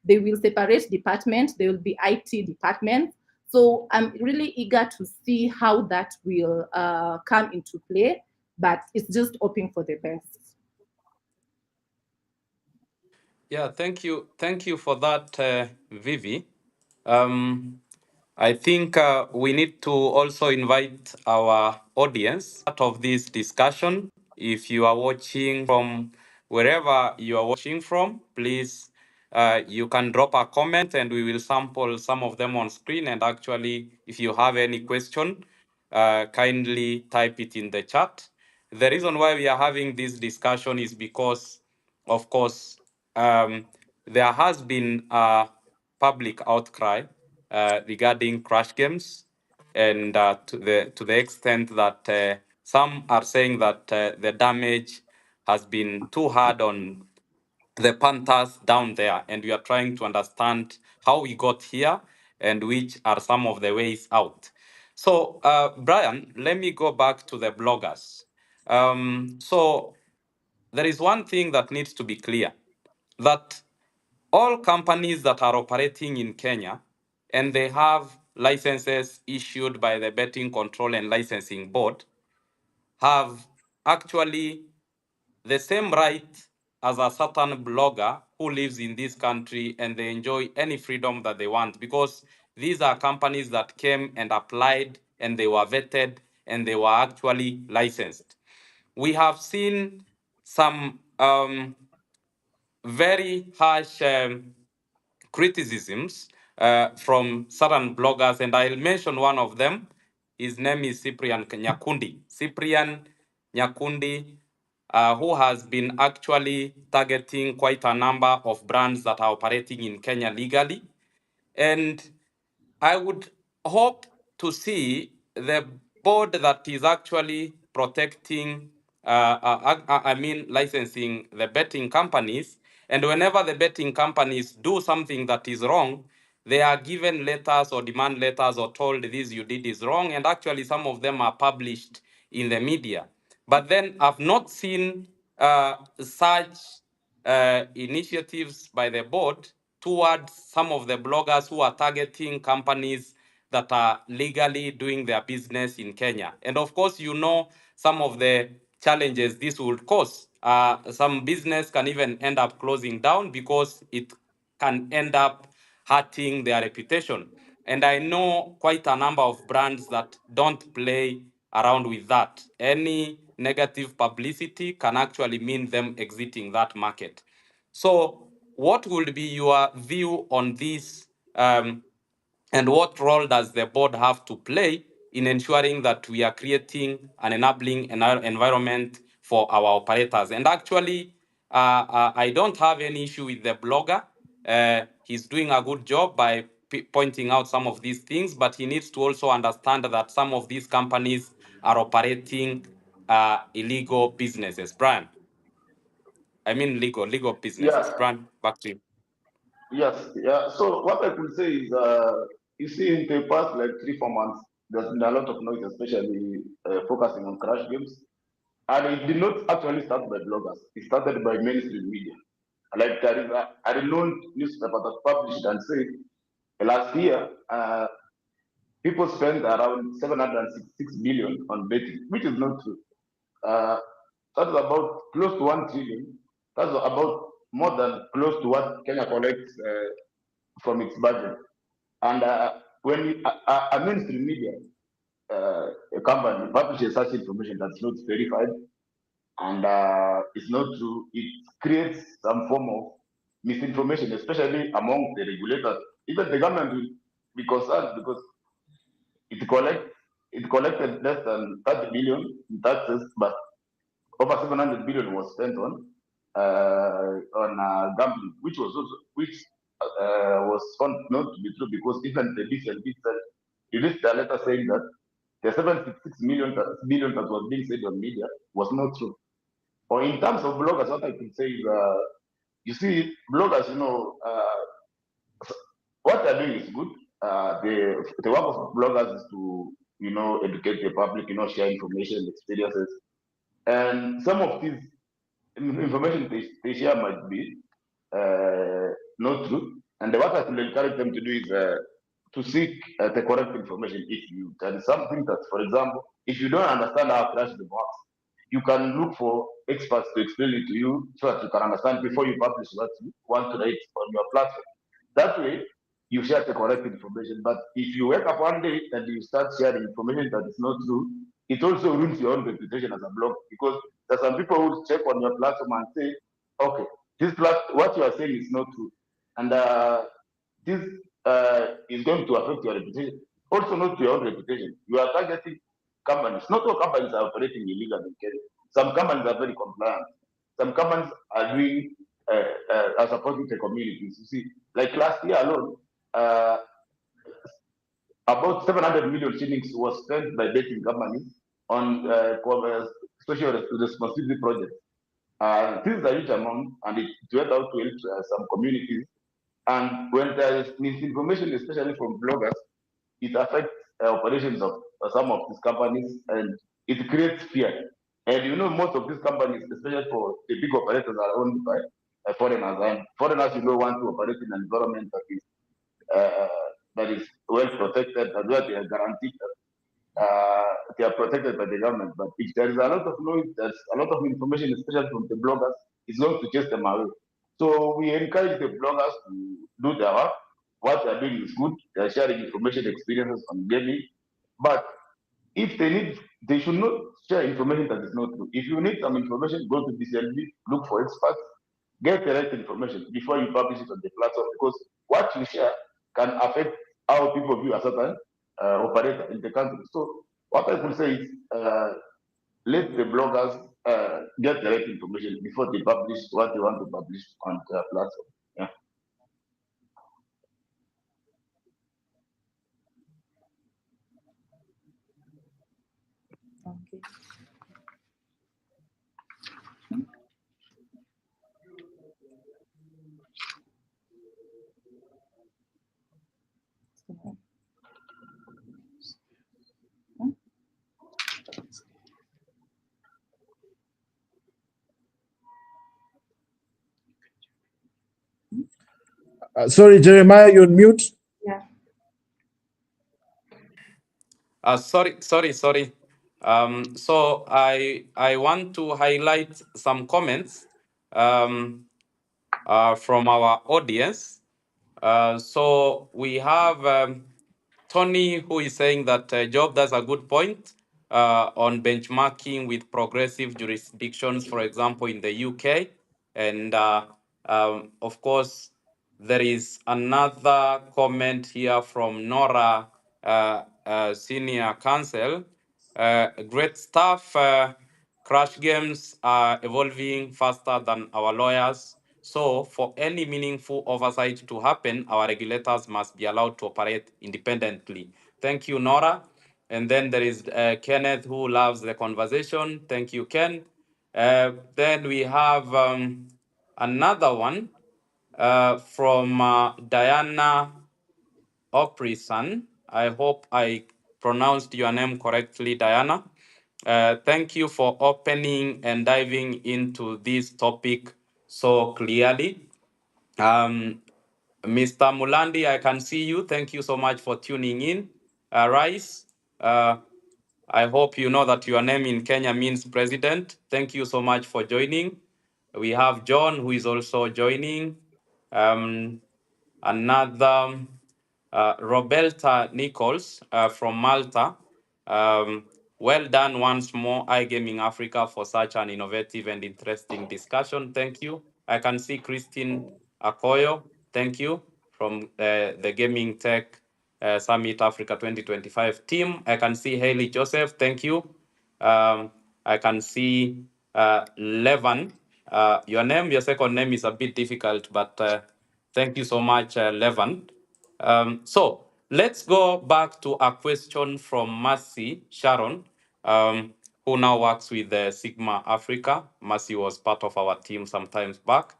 They will separate departments. There will be IT departments. So I'm really eager to see how that will come into play, but it's just hoping for the best. Yeah, thank you for that, Vivi. Um, I think we need to also invite our audience part of this discussion. If you are watching from wherever you are watching from, please you can drop a comment and we will sample some of them on screen. And actually, if you have any question, kindly type it in the chat. The reason why we are having this discussion is because, of course, there has been a public outcry regarding crash games, and to the extent that some are saying that the damage has been too hard on the Panthers down there, and we are trying to understand how we got here and which are some of the ways out. So, Brian, let me go back to the bloggers. So, there is one thing that needs to be clear, that all companies that are operating in Kenya and they have licenses issued by the Betting Control and Licensing Board have actually the same right as a certain blogger who lives in this country, and they enjoy any freedom that they want, because these are companies that came and applied and they were vetted and they were actually licensed. We have seen some very harsh criticisms from certain bloggers, and I'll mention one of them. His name is Cyprian Nyakundi. Cyprian Nyakundi, who has been actually targeting quite a number of brands that are operating in Kenya legally. And I would hope to see the board that is actually protecting, I mean, licensing the betting companies. And whenever the betting companies do something that is wrong, they are given letters or demand letters or told this you did is wrong. And actually, some of them are published in the media. But then I've not seen such initiatives by the board towards some of the bloggers who are targeting companies that are legally doing their business in Kenya. And of course, you know some of the challenges this would cause. Some business can even end up closing down because it can end up hurting their reputation. And I know quite a number of brands that don't play around with that. Any negative publicity can actually mean them exiting that market. So, what would be your view on this? And what role does the board have to play in ensuring that we are creating an enabling environment for our operators? And actually, I don't have any issue with the blogger. He's doing a good job by pointing out some of these things, but he needs to also understand that some of these companies are operating illegal businesses. Brian, I mean legal businesses. Yeah, Brian, back to you. yes, yeah. So what I could say is, you see, in the past like 3 4 months, there's been a lot of noise, especially focusing on crash games, and it did not actually start by bloggers. It started by mainstream media. Like there is a renowned newspaper that published and said last year, people spent around 766 billion on betting, which is not true. Uh, that's about close to 1 trillion. That's about more than close to what Kenya collects from its budget. And when a mainstream media, a company publishes such information that's not verified and it's not true, it creates some form of misinformation, especially among the regulators. Even the government will be concerned because it it collected less than 30 billion in taxes, but over 700 billion was spent on gambling, which was found not to be true because even the BCLB said, released a letter saying that the 76 billion that was being said on media was not true. Or in terms of bloggers, what I can say is, you see, bloggers, what they're doing is good. The work of bloggers is to, educate the public, share information, experiences. And some of these information they share might be not true. And what I will encourage them to do is to seek the correct information if you can. Something that, for example, if you don't understand how crash the box, you can look for experts to explain it to you so that you can understand before you publish what you want to write on your platform. That way, you share the correct information. But if you wake up one day and you start sharing information that is not true, it also ruins your own reputation as a blog because there's some people who check on your platform and say, okay, what you are saying is not true. And this is going to affect your reputation. Also, not your own reputation. You are targeting companies. Not all companies are operating illegally in Kenya. Some companies are very compliant. Some companies are doing are supporting the communities. You see, like last year alone, uh, about 700 million shillings was spent by betting companies on social responsibility projects. This is a huge amount, and it went out to help some communities. And when there is misinformation, especially from bloggers, it affects operations of some of these companies, and it creates fear. And most of these companies, especially for the big operators, are owned by foreigners, and foreigners, want to operate in an environment uh, that is well protected, and where they are guaranteed they are protected by the government. But if there is a lot of noise, there's a lot of information, especially from the bloggers, it's going to chase them away. So we encourage the bloggers to do their work. What they're doing is good. They're sharing information, experiences on gaming. But if they should not share information that is not true. If you need some information, go to DCLB, look for experts, get the right information before you publish it on the platform because what you share can affect how people view a certain operator in the country. So what I could say is let the bloggers get the right information before they publish what they want to publish on their platform. Yeah. Okay. Sorry, Jeremiah, you're on mute. Yeah. Sorry. So I want to highlight some comments um, from our audience. So we have Tony who is saying that Job does a good point on benchmarking with progressive jurisdictions, for example, in the UK. And of course, there is another comment here from Nora, Senior Counsel. Great stuff. Crash games are evolving faster than our lawyers. So, for any meaningful oversight to happen, our regulators must be allowed to operate independently. Thank you, Nora. And then there is Kenneth, who loves the conversation. Thank you, Ken. Then we have another one from Diana Oprisan. I hope I pronounced your name correctly, Diana. Thank you for opening and diving into this topic so clearly. Mr. Mulandi, I can see you. Thank you so much for tuning in. Rice, I hope you know that your name in Kenya means president. Thank you so much for joining. We have John, who is also joining. Um, Another Roberta Nichols from Malta. Um, well done once more, iGaming Africa, for such an innovative and interesting discussion. Thank you. I can see Christine Akoyo. Thank you from the Gaming Tech Summit Africa 2025 team. I can see Haley Joseph. Thank you. I can see Levan. Your second name is a bit difficult, but Thank you so much, Levan. So let's go back to a question from Mercy Sharon, um, who now works with Sigma Africa. Mercy was part of our team sometimes back.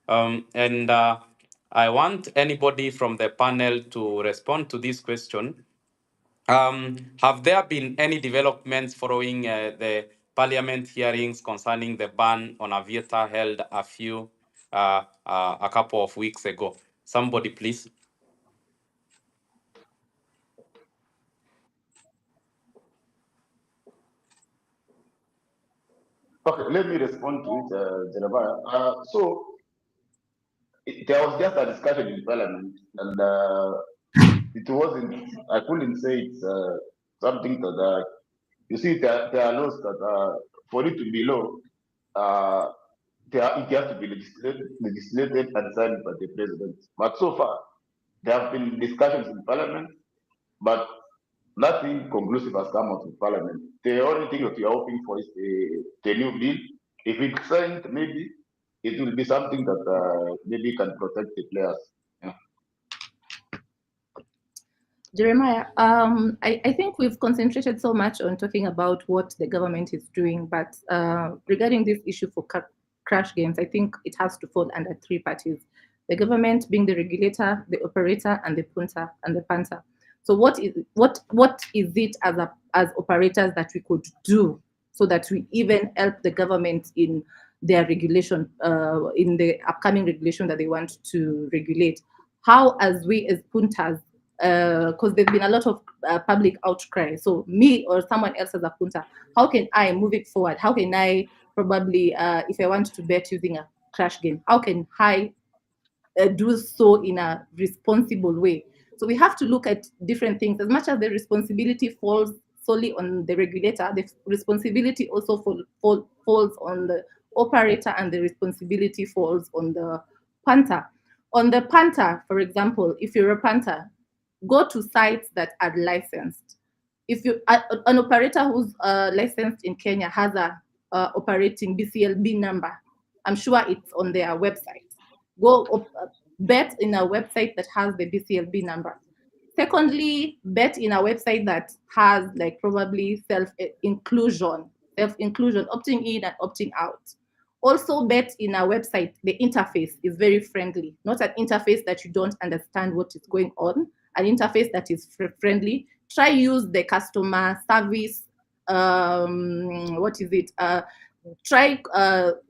And I want anybody from the panel to respond to this question. Have there been any developments following the parliament hearings concerning the ban on Aviator held a couple of weeks ago? Somebody, please. Okay, let me respond to it, Jeremiah. There was just a discussion in Parliament, and it wasn't. I couldn't say it's something that you see. There are laws that for it to be law, uh, it has to be legislated and signed by the president. But so far, there have been discussions in Parliament, but nothing conclusive has come out of Parliament. The only thing that we are hoping for is the new bill. If it's signed, maybe it will be something that maybe can protect the players. Yeah. Jeremiah, I think we've concentrated so much on talking about what the government is doing, but regarding this issue for crash games, I think it has to fall under three parties: the government being the regulator, the operator, and the punter and the punter. So what is it as operators that we could do so that we even help the government in their regulation, in the upcoming regulation that they want to regulate? How, as we as punters, because there's been a lot of public outcry. So me or someone else as a punter, how can I move it forward? How can I probably, if I want to bet using a crash game, how can I do so in a responsible way? So we have to look at different things. As much as the responsibility falls solely on the regulator, the responsibility also falls on the operator, and the responsibility falls on the punter. On the punter, for example, if you're a punter, go to sites that are licensed. If you an operator who's licensed in Kenya has a operating BCLB number, I'm sure it's on their website. Go bet in a website that has the BCLB number. Secondly, bet in a website that has like probably self-inclusion, opting in and opting out. Also bet in a website, the interface is very friendly, not an interface that you don't understand what is going on, an interface that is friendly. Try use the customer service, try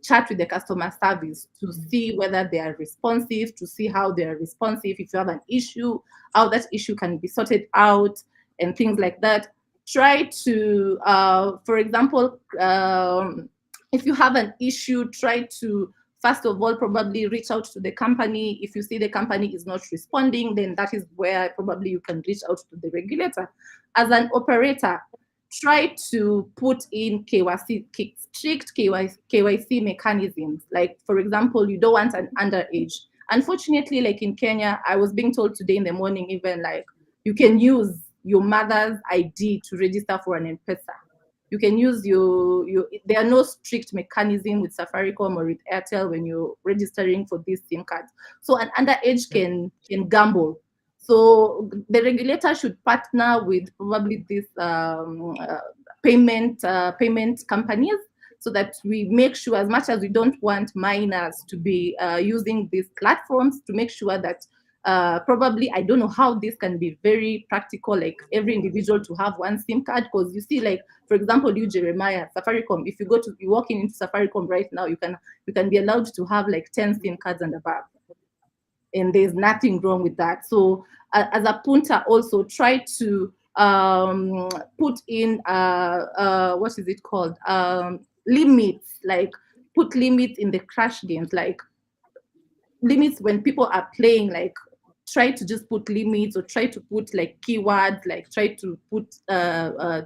chat with the customer service to see whether they are responsive, to see how they are responsive. If you have an issue, how that issue can be sorted out and things like that. Try to, for example, if you have an issue, try to, first of all, probably reach out to the company. If you see the company is not responding, then that is where probably you can reach out to the regulator. As an operator, try to put in strict KYC mechanisms. Like, for example, you don't want an underage. Unfortunately, like in Kenya, I was being told today in the morning, even like you can use your mother's ID to register for an M-Pesa. You can use there are no strict mechanism with Safaricom or with Airtel when you're registering for these SIM cards. So an underage can gamble. So the regulator should partner with probably these payment companies, so that we make sure, as much as we don't want minors to be using these platforms, to make sure that probably, I don't know how this can be very practical, like every individual to have one SIM card. Because you see, like, for example, you, Jeremiah, Safaricom, if you walk into Safaricom right now, you can be allowed to have like 10 SIM cards and above. And there's nothing wrong with that. So as a punter, also try to put in what is it called, limits, like put limits in the crash games, like limits when people are playing, like try to just put limits, or try to put like keywords, like try to put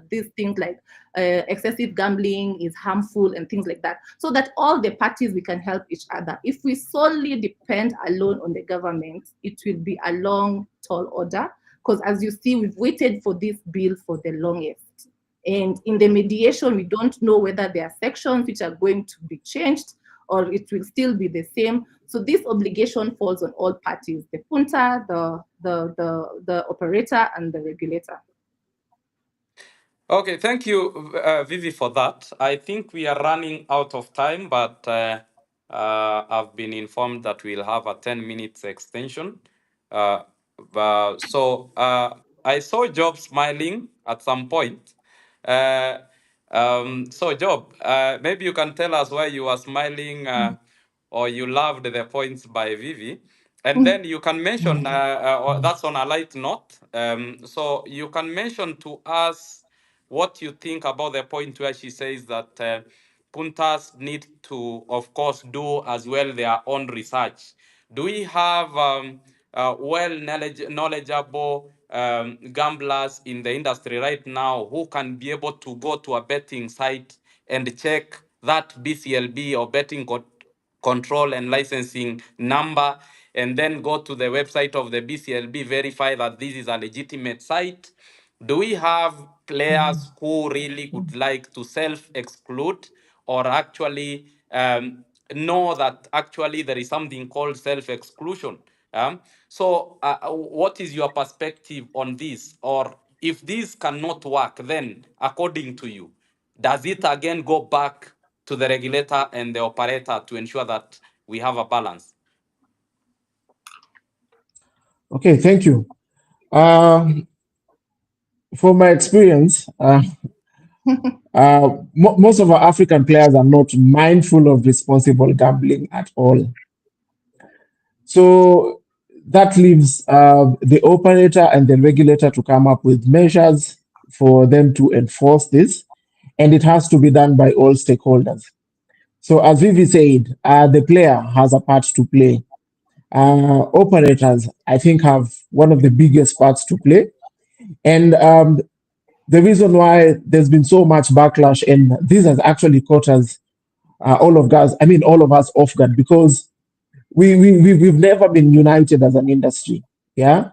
these things like excessive gambling is harmful and things like that, so that all the parties, we can help each other. If we solely depend alone on the government, it will be a long, tall order, because as you see, we've waited for this bill for the longest. And in the mediation, we don't know whether there are sections which are going to be changed or it will still be the same. So this obligation falls on all parties: the punter, the operator, and the regulator. Okay, thank you, Vivi, for that. I think we are running out of time, but I've been informed that we'll have a 10 minutes extension. Uh, so I saw Job smiling at some point. Uh, so, Job, maybe you can tell us why you are smiling or you loved the points by Vivi. And then you can mention, that's on a light note. So you can mention to us what you think about the point where she says that punters need to, of course, do as well their own research. Do we have knowledgeable gamblers in the industry right now who can be able to go to a betting site and check that BCLB or betting control and licensing number, and then go to the website of the BCLB, verify that this is a legitimate site? Do we have players who really would like to self-exclude or actually know that actually there is something called self-exclusion? What is your perspective on this? Or if this cannot work, then according to you, does it again go back to the regulator and the operator to ensure that we have a balance? Okay, thank you. From my experience, most of our African players are not mindful of responsible gambling at all. So that leaves the operator and the regulator to come up with measures for them to enforce this, and it has to be done by all stakeholders. So, as Vivi said, the player has a part to play. Operators, I think, have one of the biggest parts to play. And the reason why there's been so much backlash, and this has actually caught us, all of us off guard, because we've never been united as an industry. Yeah.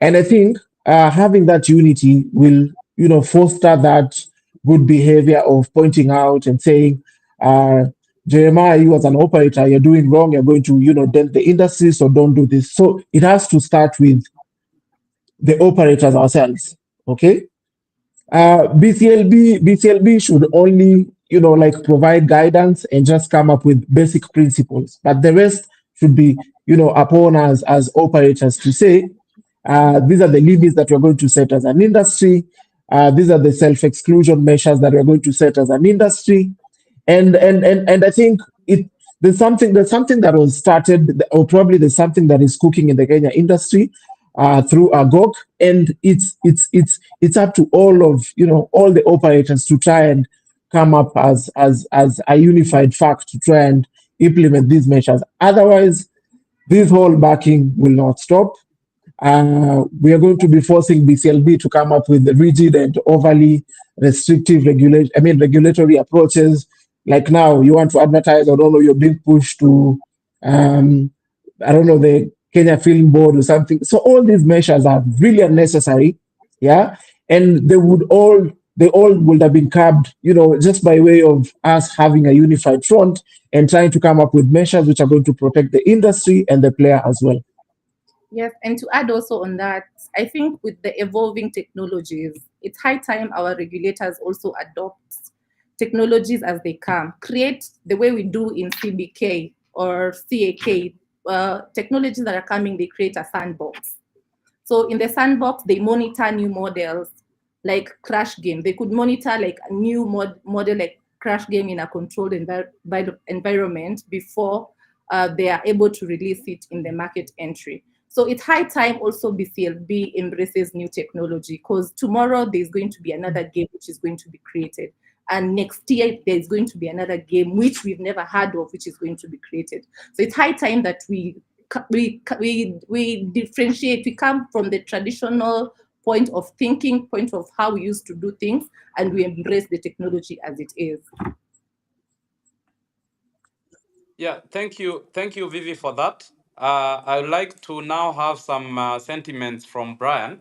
And I think having that unity will, foster that good behavior of pointing out and saying, Jeremiah, you as an operator, you're doing wrong. You're going to, dent the industry, so don't do this. So it has to start with the operators ourselves. Okay. BCLB should only, provide guidance and just come up with basic principles. But the rest should be, upon us as operators to say, these are the limits that we're going to set as an industry. These are the self-exclusion measures that we're going to set as an industry. And I think there's something that was started, or probably there's something that is cooking in the Kenya industry through AGOC, and it's up to all the operators to try and come up as a unified fact to try and implement these measures. Otherwise, this whole backing will not stop. We are going to be forcing BCLB to come up with rigid and overly restrictive regulatory approaches. Like now, you want to advertise, I don't know, you're being pushed to, I don't know, the Kenya Film Board or something. So all these measures are really unnecessary, yeah, and they all would have been curbed, just by way of us having a unified front and trying to come up with measures which are going to protect the industry and the player as well. Yes, and to add also on that, I think with the evolving technologies, it's high time our regulators also adopt technologies as they come. Create the way we do in CBK or CAK, technologies that are coming, they create a sandbox. So in the sandbox, they monitor new models like crash game. They could monitor like a new model like crash game in a controlled environment before they are able to release it in the market entry. So it's high time also BCLB embraces new technology, because tomorrow there's going to be another game which is going to be created. And next year there's going to be another game which we've never heard of, which is going to be created. So it's high time that we differentiate. We come from the traditional point of thinking, point of how we used to do things, and we embrace the technology as it is. Yeah, thank you, Vivi, for that. I would like to now have some sentiments from Brian.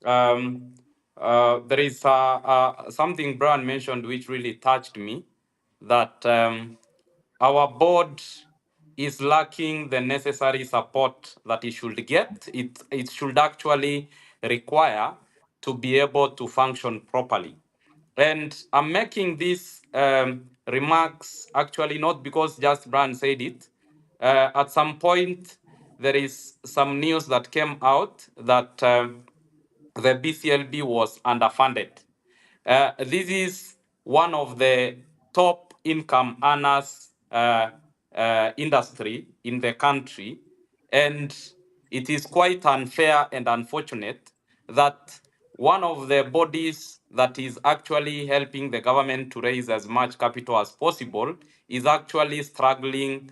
Um, there is something Brian mentioned which really touched me, that our board is lacking the necessary support that it should get. It should actually require to be able to function properly. And I'm making these remarks actually not because just Brian said it. At some point, there is some news that came out that the BCLB was underfunded. This is one of the top income earners industry in the country, and it is quite unfair and unfortunate that one of the bodies that is actually helping the government to raise as much capital as possible is actually struggling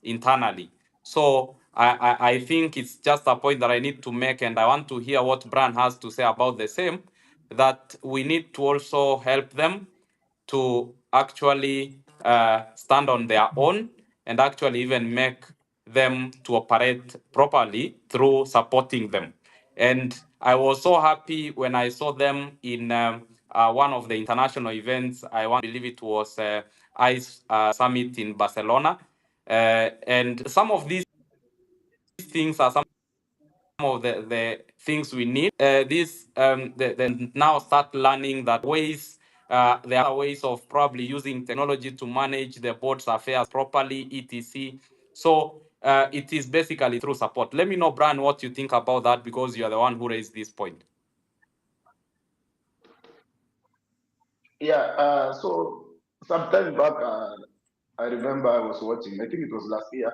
internally. So I think it's just a point that I need to make, and I want to hear what Brian has to say about the same, that we need to also help them to actually stand on their own and actually even make them to operate properly through supporting them. And I was so happy when I saw them in one of the international events. I want to believe it was ICE Summit in Barcelona. And some of these things are some of the things we need. They now start learning that ways. There are ways of probably using technology to manage the board's affairs properly, etc. So it is basically through support. Let me know, Brian, what you think about that, because you are the one who raised this point. Yeah, so sometime back, I remember I was watching, I think it was last year,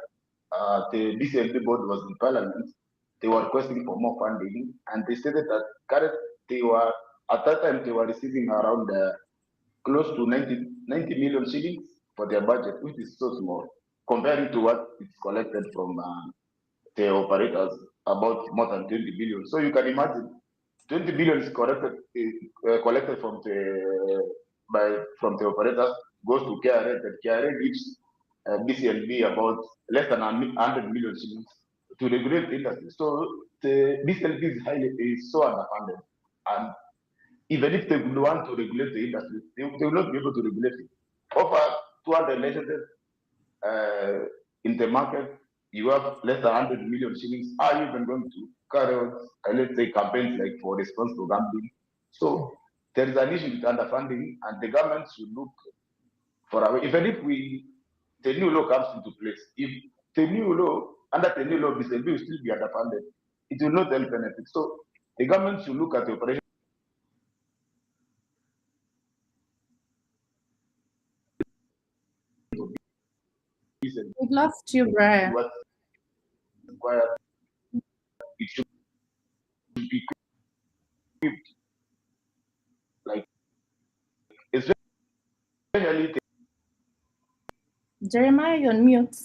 the BCLB board was in parliament. They were requesting for more funding, and they stated that they were, at that time, they were receiving around close to 90 million shillings for their budget, which is so small, comparing to what is collected from the operators, about more than 20 billion. So you can imagine 20 billion is collected from the operators, goes to KRA, that KRA gives BCLB about less than 100 million shillings to regulate the industry. So the BCLB is so underfunded, and even if they would want to regulate the industry, they will not be able to regulate it. Over 200 licenses in the market, you have less than 100 million shillings. Are you even going to carry out, let's say, campaigns like for response to gambling? So there is an issue with underfunding, and the government should look for a way. Even if the new law comes into place, if the new law, under the new law, BCLB will still be underfunded, it will not help benefit. So the government should look at the operation. We lost you, Brian. What required, it should be equipped, like especially Jeremiah, you're on mute.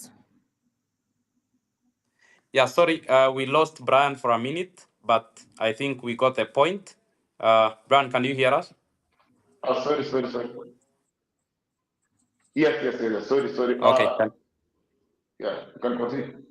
Yeah, sorry, we lost Brian for a minute, but I think we got the point. Brian, can you hear us? oh, sorry. Yes. Sorry. Okay. Yeah, you can continue.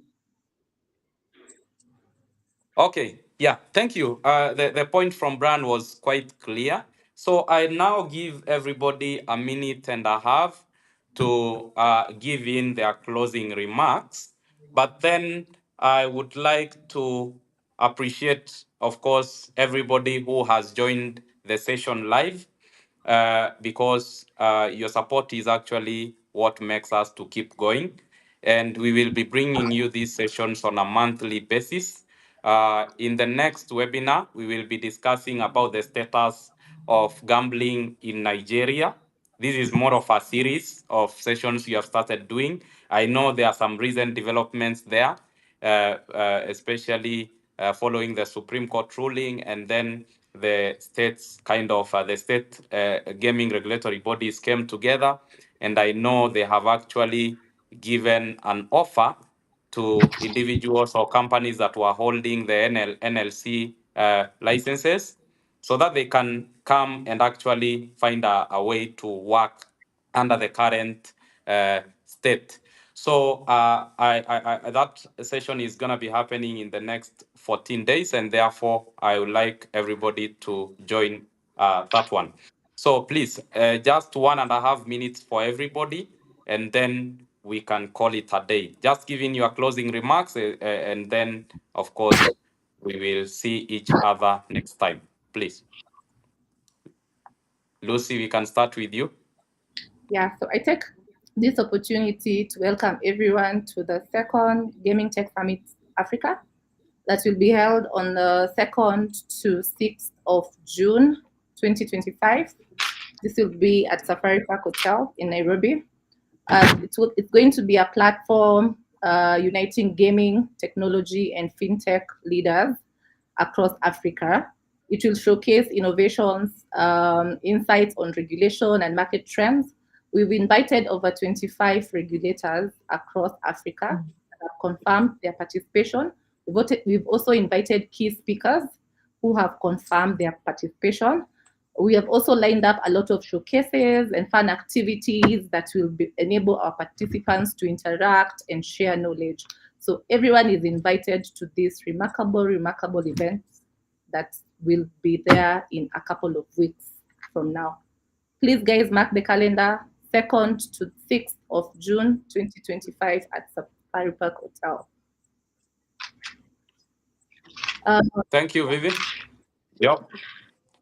Okay, yeah, thank you. The point from Brian was quite clear. So I now give everybody a minute and a half to give in their closing remarks. But then I would like to appreciate, of course, everybody who has joined the session live, because your support is actually what makes us to keep going. And we will be bringing you these sessions on a monthly basis. In the next webinar, we will be discussing about the status of gambling in Nigeria. This is more of a series of sessions you have started doing. I know there are some recent developments there, especially following the Supreme Court ruling, and then the states the state gaming regulatory bodies came together, and I know they have actually given an offer to individuals or companies that were holding the NLC licenses, so that they can come and actually find a way to work under the current state. So that session is going to be happening in the next 14 days, and therefore I would like everybody to join that one. So please, just 1.5 minutes for everybody, and then we can call it a day. Just giving your closing remarks, and then, of course, we will see each other next time. Please. Lucy, we can start with you. Yeah, so I take this opportunity to welcome everyone to the second Gaming Tech Summit Africa that will be held on the 2nd to 6th of June 2025. This will be at Safari Park Hotel in Nairobi. It's going to be a platform uniting gaming, technology, and fintech leaders across Africa. It will showcase innovations, insights on regulation and market trends. We've invited over 25 regulators across Africa that have confirmed their participation. We've also invited key speakers who have confirmed their participation. We have also lined up a lot of showcases and fun activities that will enable our participants to interact and share knowledge. So everyone is invited to this remarkable event that will be there in a couple of weeks from now. Please, guys, mark the calendar, 2nd to 6th of June 2025 at Safari Park Hotel. Thank you, Vivi. Yep.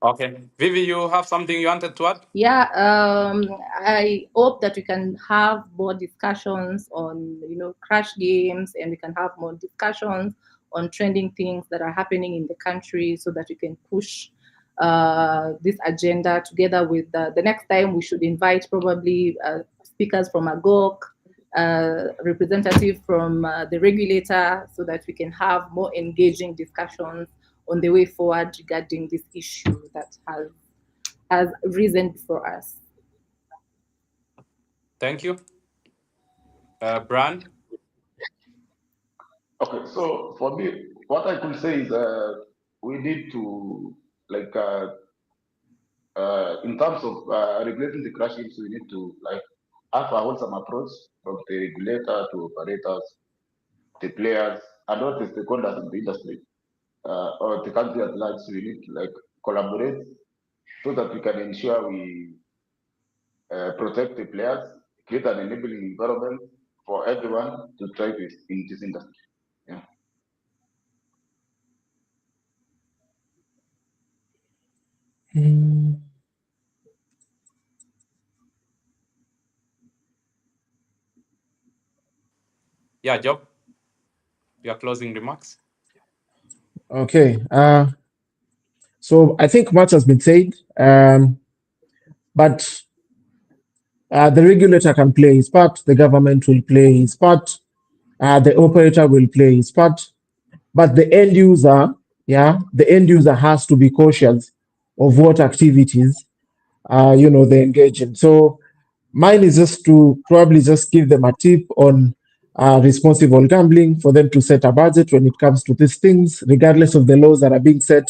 Okay. Vivi, you have something you wanted to add? Yeah, I hope that we can have more discussions on, crash games, and we can have more discussions on trending things that are happening in the country, so that we can push this agenda together with the next time we should invite probably speakers from AGOC, representative from the regulator, so that we can have more engaging discussions on the way forward regarding this issue that has risen for us. Thank you. Bran? Okay, so for me, what I could say is we need to, like, in terms of regulating the crash games, we need to, like, have a wholesome approach from the regulator to operators, the players, and all the stakeholders in the industry or the country at large. We need to, like, collaborate so that we can ensure we protect the players, create an enabling environment for everyone to thrive in this industry. Yeah. Yeah, Job, your closing remarks. Okay. So I think much has been said, but the regulator can play his part, the government will play his part, the operator will play his part, but the end user, the end user has to be cautious of what activities, they engage in. So mine is just to probably just give them a tip on responsible gambling, for them to set a budget when it comes to these things, regardless of the laws that are being set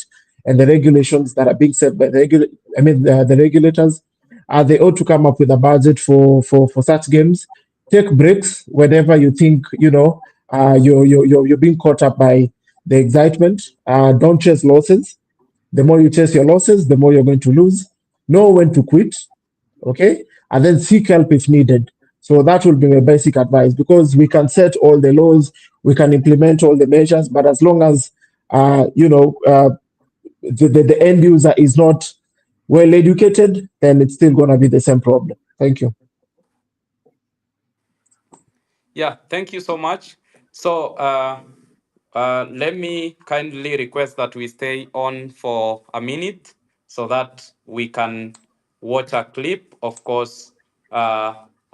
and the regulations that are being set by the regulators. They ought to come up with a budget for such games. Take breaks whenever you think you're being caught up by the excitement. Don't chase losses. The more you chase your losses, the more you're going to lose. Know when to quit, okay, and then seek help if needed. So that will be my basic advice, because we can set all the laws, we can implement all the measures, but as long as the end user is not well educated, then it's still going to be the same problem. Thank you. Yeah, thank you so much. So let me kindly request that we stay on for a minute so that we can watch a clip, of course,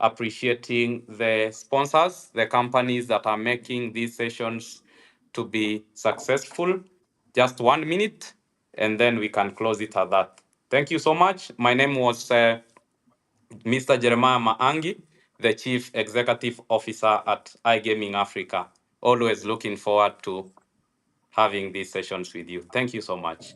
appreciating the sponsors, the companies that are making these sessions to be successful. Just 1 minute, and then we can close it at that. Thank you so much. My name was Mr. Jeremiah Maangi, the Chief Executive Officer at iGaming Africa. Always looking forward to having these sessions with you. Thank you so much.